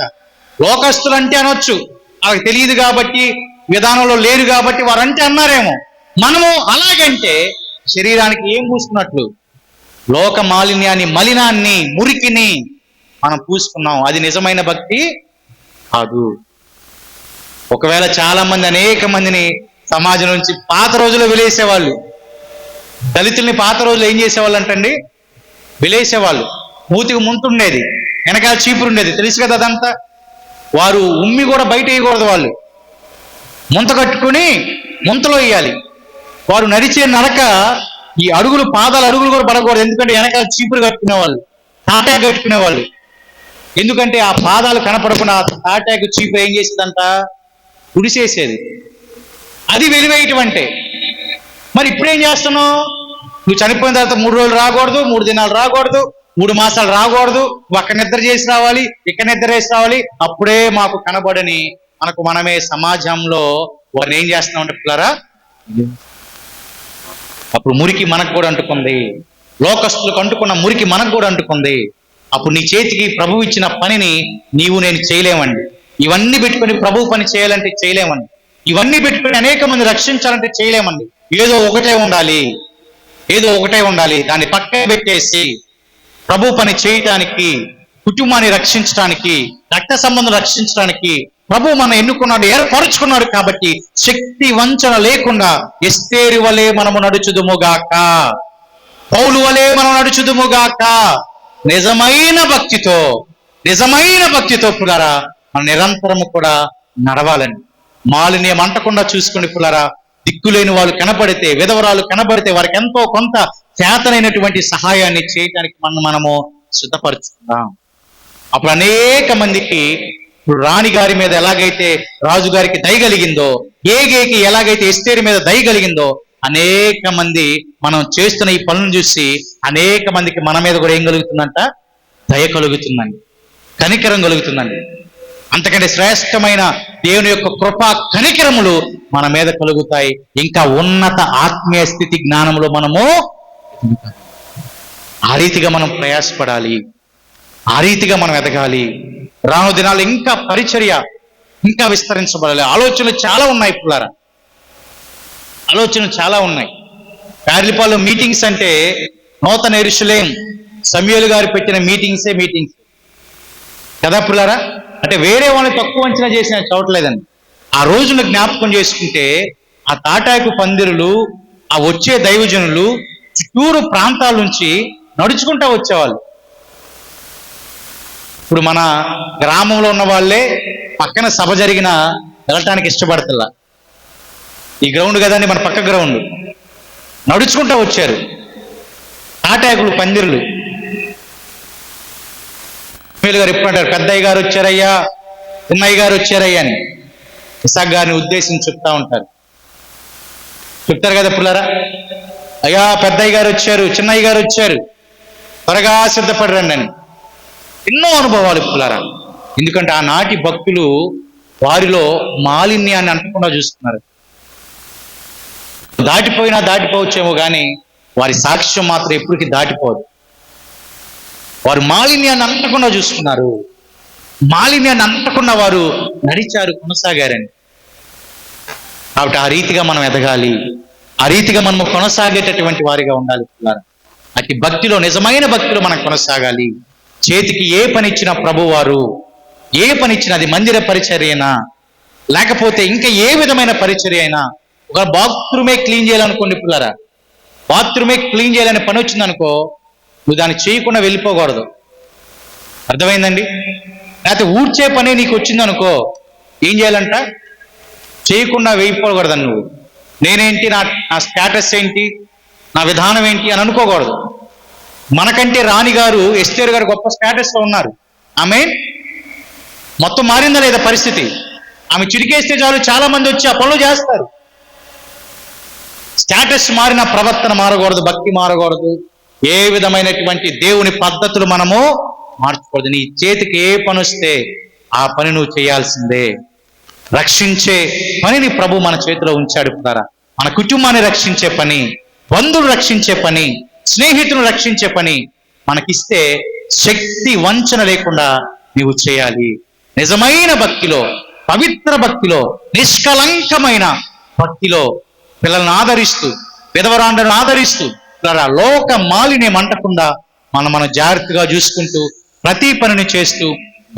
లోకస్తులు అంటే అనొచ్చు, వాళ్ళకి తెలియదు కాబట్టి, విధానంలో లేరు కాబట్టి వారంటే అన్నారేమో. మనము అలాగంటే శరీరానికి ఏం పూసుకున్నట్లు? లోక మాలిన్యాన్ని, మలినాన్ని, మురికిని మనం పూసుకున్నాం. అది నిజమైన భక్తి కాదు. ఒకవేళ చాలా మంది అనేక మందిని సమాజం నుంచి పాత రోజుల్లో వెలేసేవాళ్ళు. దళితుల్ని పాత రోజులు ఏం చేసేవాళ్ళు అంటండి? వెలేసేవాళ్ళు. మూతికి ముంతుండేది, వెనకాల చీపురు ఉండేది, తెలుసు కదా అదంతా. వారు ఉమ్మి కూడా బయట వేయకూడదు. వాళ్ళు ముంత కట్టుకుని ముంతలో వేయాలి. వారు నడిచే నడక ఈ పాదాల అడుగులు కూడా పడకూడదు. ఎందుకంటే వెనకాల చీపురు కట్టుకునేవాళ్ళు, తాటాకు కట్టుకునేవాళ్ళు. ఎందుకంటే ఆ పాదాలు కనపడకుండా తాటాకు చీపురు ఏం చేసేదంట? ఉడిసేసేది. అది వెలివేయటం అంటే. మరి ఇప్పుడేం చేస్తున్నావు? నువ్వు చనిపోయిన తర్వాత 3 రోజులు రాకూడదు, 3 దినాలు రాకూడదు, 3 మాసాలు రాకూడదు, నువ్వు అక్కడ నిద్ర చేసి రావాలి, ఇక్కడ నిద్ర చేసి రావాలి, అప్పుడే మాకు కనబడని మనకు మనమే సమాజంలో వారిని ఏం చేస్తున్నాం అంటే పిల్లరా, అప్పుడు మురికి మనకు కూడా అంటుకుంది. లోకస్తులకు అంటుకున్న మురికి మనకు కూడా అంటుకుంది. అప్పుడు నీ చేతికి ప్రభువు ఇచ్చిన పనిని నేను చేయలేమండి. ఇవన్నీ పెట్టుకొని ప్రభు పని చేయాలంటే చేయలేమండి. ఇవన్నీ పెట్టుకొని అనేక మంది రక్షించాలంటే చేయలేమండి. ఏదో ఒకటే ఉండాలి. దాన్ని పక్కన పెట్టేసి ప్రభు పని చేయటానికి, కుటుంబాన్ని రక్షించడానికి, రక్త సంబంధం రక్షించడానికి ప్రభు మనం ఎన్నుకున్నాడు, ఏర్పరుచుకున్నాడు. కాబట్టి శక్తి వంచన లేకుండా ఎస్తేరు వలె మనము నడుచుదుముగాక, పౌలు వలె మనం నడుచుదుముగాక. నిజమైన భక్తితో పులారా మన నిరంతరము కూడా నడవాలని. మాలిన్యం అంటకుండా చూసుకుని పులారా, దిక్కులేని వాళ్ళు కనబడితే, విధవరాలు కనబడితే వారికి ఎంతో కొంత చేతనైనటువంటి సహాయాన్ని చేయడానికి మనము సిద్ధపరుచుకుందాం. అప్పుడు అనేక మందికి, ఇప్పుడు రాణి గారి మీద ఎలాగైతే రాజుగారికి దయ కలిగిందో, ఏగేకి ఎలాగైతే ఎస్తేరు మీద దయ కలిగిందో, అనేక మంది మనం చేస్తున్న ఈ పనులను చూసి అనేక మందికి మన మీద కూడా ఏం కలుగుతుందంట? దయ కలుగుతుందండి, కనికరం కలుగుతుందండి. అంతకంటే శ్రేష్టమైన దేవుని యొక్క కృపా కనికరములు మన మీద కలుగుతాయి. ఇంకా ఉన్నత ఆత్మీయ స్థితి జ్ఞానంలో మనము ఆ రీతిగా మనం ప్రయాసపడాలి, ఆ రీతిగా మనం ఎదగాలి. రాను దినాలు ఇంకా పరిచర్య ఇంకా విస్తరించబడాలి. ఆలోచనలు చాలా ఉన్నాయి పుల్లారా, ఆలోచనలు చాలా ఉన్నాయి. ప్యారిలిపాలో మీటింగ్స్ అంటే నూతన యెరూషలేము సమూయేలు గారు పెట్టిన మీటింగ్స్ కదా పుల్లారా. అంటే వేరే వాళ్ళని తక్కువ అంచనా చేసిన చూడలేదండి. ఆ రోజును జ్ఞాపకం చేసుకుంటే ఆ తాటాకు పందిరులు, ఆ వచ్చే దైవజనులు చుట్టూరు ప్రాంతాల నుంచి నడుచుకుంటా వచ్చేవాళ్ళు. ఇప్పుడు మన గ్రామంలో ఉన్న వాళ్ళే పక్కన సభ జరిగిన వెళ్ళటానికి ఇష్టపడతల్లా. ఈ గ్రౌండ్ కదండి మన పక్క గ్రౌండ్, నడుచుకుంటా వచ్చారు. తాటాకులు పందిరులు. గారు ఎప్పుడు అంటారు, పెద్దయ్య గారు వచ్చారయ్యా, చిన్నయ్య గారు వచ్చారయ్యా అని ఇసాక్ గారిని ఉద్దేశించి చెప్తారు కదా పుల్లారా. అయ్యా పెద్దయ్య గారు వచ్చారు, చిన్నయ్య గారు వచ్చారు, త్వరగా సిద్ధపడరండి అని. ఎన్నో అనుభవాలు పుల్లారా. ఎందుకంటే ఆనాటి భక్తులు వారిలో మాలిన్యాన్ని అంటకుండా చూస్తున్నారు. దాటిపోయినా దాటిపోవచ్చేమో కానీ వారి సాక్ష్యం మాత్రం ఎప్పటికీ దాటిపోదు. వారు మాలిన్యాన్ని అంటకుండా చూసుకున్నారు, మాలిన్యాన్ని అంటకుండా వారు నడిచారు, కొనసాగారని. కాబట్టి ఆ రీతిగా మనం ఎదగాలి, ఆ రీతిగా మనము కొనసాగేటటువంటి వారిగా ఉండాలి పిల్లలు. అతి భక్తిలో, నిజమైన భక్తిలో మనం కొనసాగాలి. చేతికి ఏ పని ఇచ్చినా ప్రభువారు, ఏ పని ఇచ్చినా, అది మందిర పరిచర్య అయినా లేకపోతే ఇంకా ఏ విధమైన పరిచర్య అయినా, ఒక బాత్రూమే క్లీన్ చేయాలనుకోండి పిల్లరా, బాత్రూమే క్లీన్ చేయాలనే పని వచ్చిందనుకో, నువ్వు దాన్ని చేయకుండా వెళ్ళిపోకూడదు. అర్థమైందండి? లేకపోతే ఊడ్చే పని నీకు వచ్చిందనుకో, ఏం చేయాలంట? చేయకుండా వెళ్ళిపోకూడదని నువ్వు. నేనేంటి, నా స్టేటస్ ఏంటి, నా విధానం ఏంటి అని అనుకోకూడదు. మనకంటే రాణి గారు, ఎస్తేరు గారు గొప్ప స్టేటస్లో ఉన్నారు. ఆమె మొత్తం మారిందా లేదా పరిస్థితి? ఆమె చిరికేస్తే చాలు, చాలా మంది వచ్చి ఆ పనులు చేస్తారు. స్టేటస్ మారిన ప్రవర్తన మారకూడదు, భక్తి మారకూడదు, ఏ విధమైనటువంటి దేవుని పద్ధతులు మనము మార్చకూడదు. నీ చేతికి ఏ పని వస్తే ఆ పని నువ్వు చేయాల్సిందే. రక్షించే పనిని ప్రభు మన చేతిలో ఉంచాడు కదా. మన కుటుంబాన్ని రక్షించే పని, బంధువులు రక్షించే పని, స్నేహితులను రక్షించే పని మనకిస్తే శక్తి వంచన లేకుండా నీవు చేయాలి. నిజమైన భక్తిలో, పవిత్ర భక్తిలో, నిష్కలంకమైన భక్తిలో పిల్లలను ఆదరిస్తూ, విధవరాండను ఆదరిస్తూ, లోక మాలిన్యం అంటకుండా మనం జాగ్రత్తగా చూసుకుంటూ ప్రతి పనిని చేస్తూ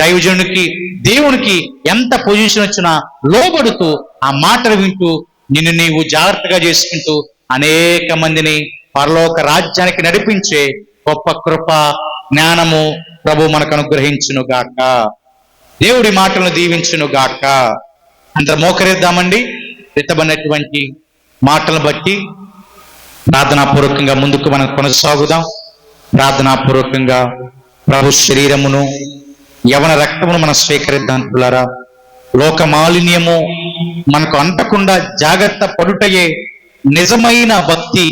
దైవజనునికి, దేవునికి ఎంత పొజిషన్ వచ్చినా లోబడుతూ ఆ మాటలు వింటూ నిన్ను నీవు జాగ్రత్తగా చేసుకుంటూ అనేక మందిని పరలోక రాజ్యానికి నడిపించే గొప్ప కృప, జ్ఞానము ప్రభు మనకు అనుగ్రహించును గాక. దేవుడి మాటలను దీవించును గాక. అందరూ మోకరిద్దామండి. ఎత్తబడినటువంటి మాటలను బట్టి ప్రార్థనాపూర్వకంగా ముందుకు మనం కొనసాగుదాం. ప్రార్థనాపూర్వకంగా ప్రభు శరీరమును, యవన రక్తమును మనం స్వీకరిద్దాం పిల్లరా. లోక మాలిన్యము మనకు అంటకుండా జాగ్రత్త పడుటయే నిజమైన భక్తి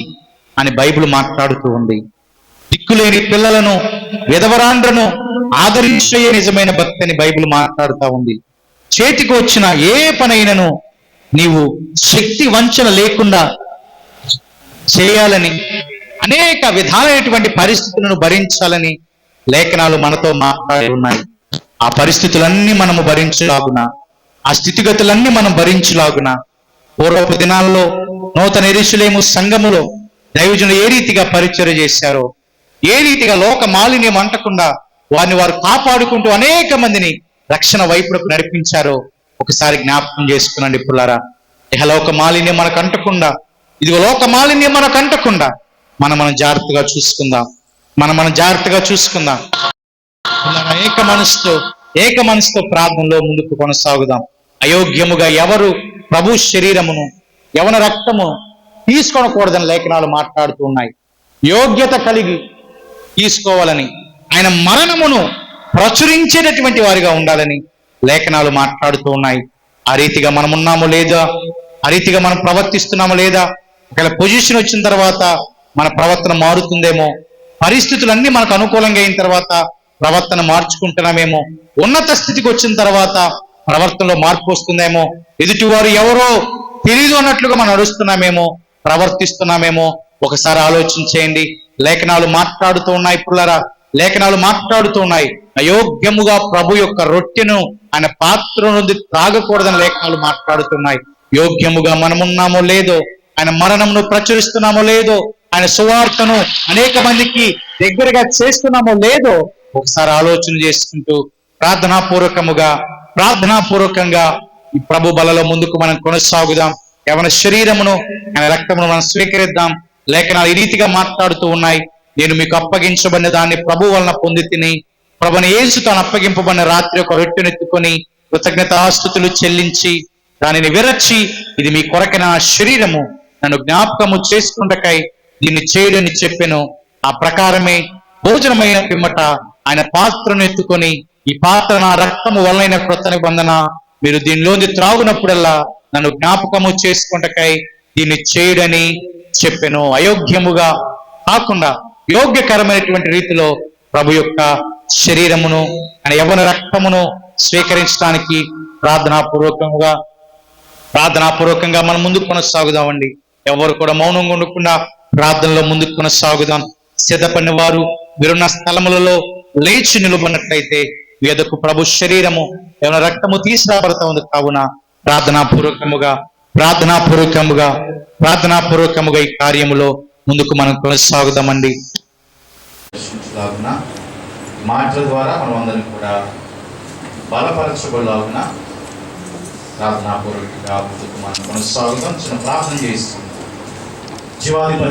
అని బైబిల్ మాట్లాడుతూ ఉంది. దిక్కులేని పిల్లలను, విధవరాండ్రను ఆదరించే నిజమైన భక్తి అని బైబిల్ మాట్లాడుతూ ఉంది. చేతికి వచ్చిన ఏ పనైనను నీవు శక్తి వంచన లేకుండా చేయాలని, అనేక విధాలైనటువంటి పరిస్థితులను భరించాలని లేఖనాలు మనతో మాట్లాడి ఉన్నాయి. ఆ పరిస్థితులన్నీ మనము భరించలాగున, ఆ స్థితిగతులన్నీ మనం భరించలాగున, పూర్వపు దినాల్లో నూతన యెరూషలేము సంఘములో దైవజనులు ఏ రీతిగా పరిచర్య చేశారో, ఏ రీతిగా లోక మాలిన్యం అంటకుండా వారిని వారు కాపాడుకుంటూ అనేక మందిని రక్షణ వైపులకు నడిపించారో ఒకసారి జ్ఞాపకం చేసుకునండి పుల్లారా. ఇహలోక మాలిన్యం మనకు అంటకుండా, ఇదిగో లోక మాలిన్యం మనకు అంటకుండా మనం జాగ్రత్తగా చూసుకుందాం. మనం జాగ్రత్తగా చూసుకుందాం. ఏక మనసుతో ప్రార్థనలో ముందుకు కొనసాగుదాం. అయోగ్యముగా ఎవరు ప్రభు శరీరమును, యవన రక్తము తీసుకోకూడదని లేఖనాలు మాట్లాడుతూ ఉన్నాయి. యోగ్యత కలిగి తీసుకోవాలని, ఆయన మరణమును ప్రచురించేటటువంటి వారిగా ఉండాలని లేఖనాలు మాట్లాడుతూ ఉన్నాయి. ఆ రీతిగా మనం ఉన్నామో లేదా, ఆ రీతిగా మనం ప్రవర్తిస్తున్నామో లేదా, ఒకవేళ పొజిషన్ వచ్చిన తర్వాత మన ప్రవర్తన మారుతుందేమో, పరిస్థితులన్నీ మనకు అనుకూలంగా అయిన తర్వాత ప్రవర్తన మార్చుకుంటున్నామేమో, ఉన్నత స్థితికి వచ్చిన తర్వాత ప్రవర్తనలో మార్పు వస్తుందేమో, ఎదుటివారు ఎవరో తెలియదు అన్నట్లుగా మనం నడుస్తున్నామేమో, ప్రవర్తిస్తున్నామేమో, ఒకసారి ఆలోచించేయండి. లేఖనాలు మాట్లాడుతూ ఉన్నాయి పుల్లరా, లేఖనాలు మాట్లాడుతూ ఉన్నాయి. అయోగ్యముగా ప్రభు యొక్క రొట్టెను ఆయన పాత్ర నుండి త్రాగకూడదని లేఖనాలు మాట్లాడుతున్నాయి. యోగ్యముగా మనమున్నామో లేదో, ఆయన మరణమును ప్రచురిస్తున్నామో లేదో, ఆయన సువార్తను అనేక మందికి దగ్గరగా చేస్తున్నామో లేదో ఒకసారి ఆలోచన చేసుకుంటూ ప్రార్థనాపూర్వకంగా ఈ ప్రభు బలలో ముందుకు మనం కొనసాగుదాం. యవన శరీరమును, ఆయన రక్తమును మనం స్వీకరిద్దాం. లేఖనాలు ఈ రీతిగా మాట్లాడుతూ ఉన్నాయి. నేను మీకు అప్పగించబడిన దాన్ని ప్రభు వలన పొంది తిని, ప్రభుని యేసు తాను అప్పగింపబడిన రాత్రి ఒక రొట్టెనెత్తుకొని కృతజ్ఞతాస్తుతులు చెల్లించి దానిని విరచి, ఇది మీ కొరకైన శరీరము, నన్ను జ్ఞాపకము చేసుకుంటకై దీన్ని చేయడని చెప్పెను. ఆ ప్రకారమే భోజనమైన పిమ్మట ఆయన పాత్రను ఎత్తుకొని, ఈ పాత్ర నా రక్తము వలన క్రొత్త నిబంధన, మీరు దీనిలోంది త్రాగునప్పుడల్లా నన్ను జ్ఞాపకము చేసుకుంటకై దీన్ని చేయడని చెప్పెను. అయోగ్యముగా కాకుండా యోగ్యకరమైనటువంటి రీతిలో ప్రభు యొక్క శరీరమును, ఆయన యవ్వన రక్తమును స్వీకరించడానికి ప్రార్థనాపూర్వకంగా మనం ముందుకు కొనసాగుదామండి. ఎవరు కూడా మౌనంగా ఉండకుండా ప్రార్థనలో ముందుకు కొనసాగుదాం. సిద్ధపడిన వారు మీరున్న స్థలములలో లేచి నిలబడినట్లయితే వేదకు ప్రభు శరీరము ఏమైనా రక్తము తీసుకురాబడతా ఉంది. కావున ప్రార్థనాపూర్వకముగా ఈ కార్యములో ముందుకు మనం కొనసాగుదామండి. మాటల ద్వారా మనం అందరం కూడా బలపరచబడాలన్న ప్రార్థనాపూర్వకంగా ముందుకు మనం కొనసాగుదాం. చిన్న ప్రార్థన చేస్తున్నాం. జీవాధిపతి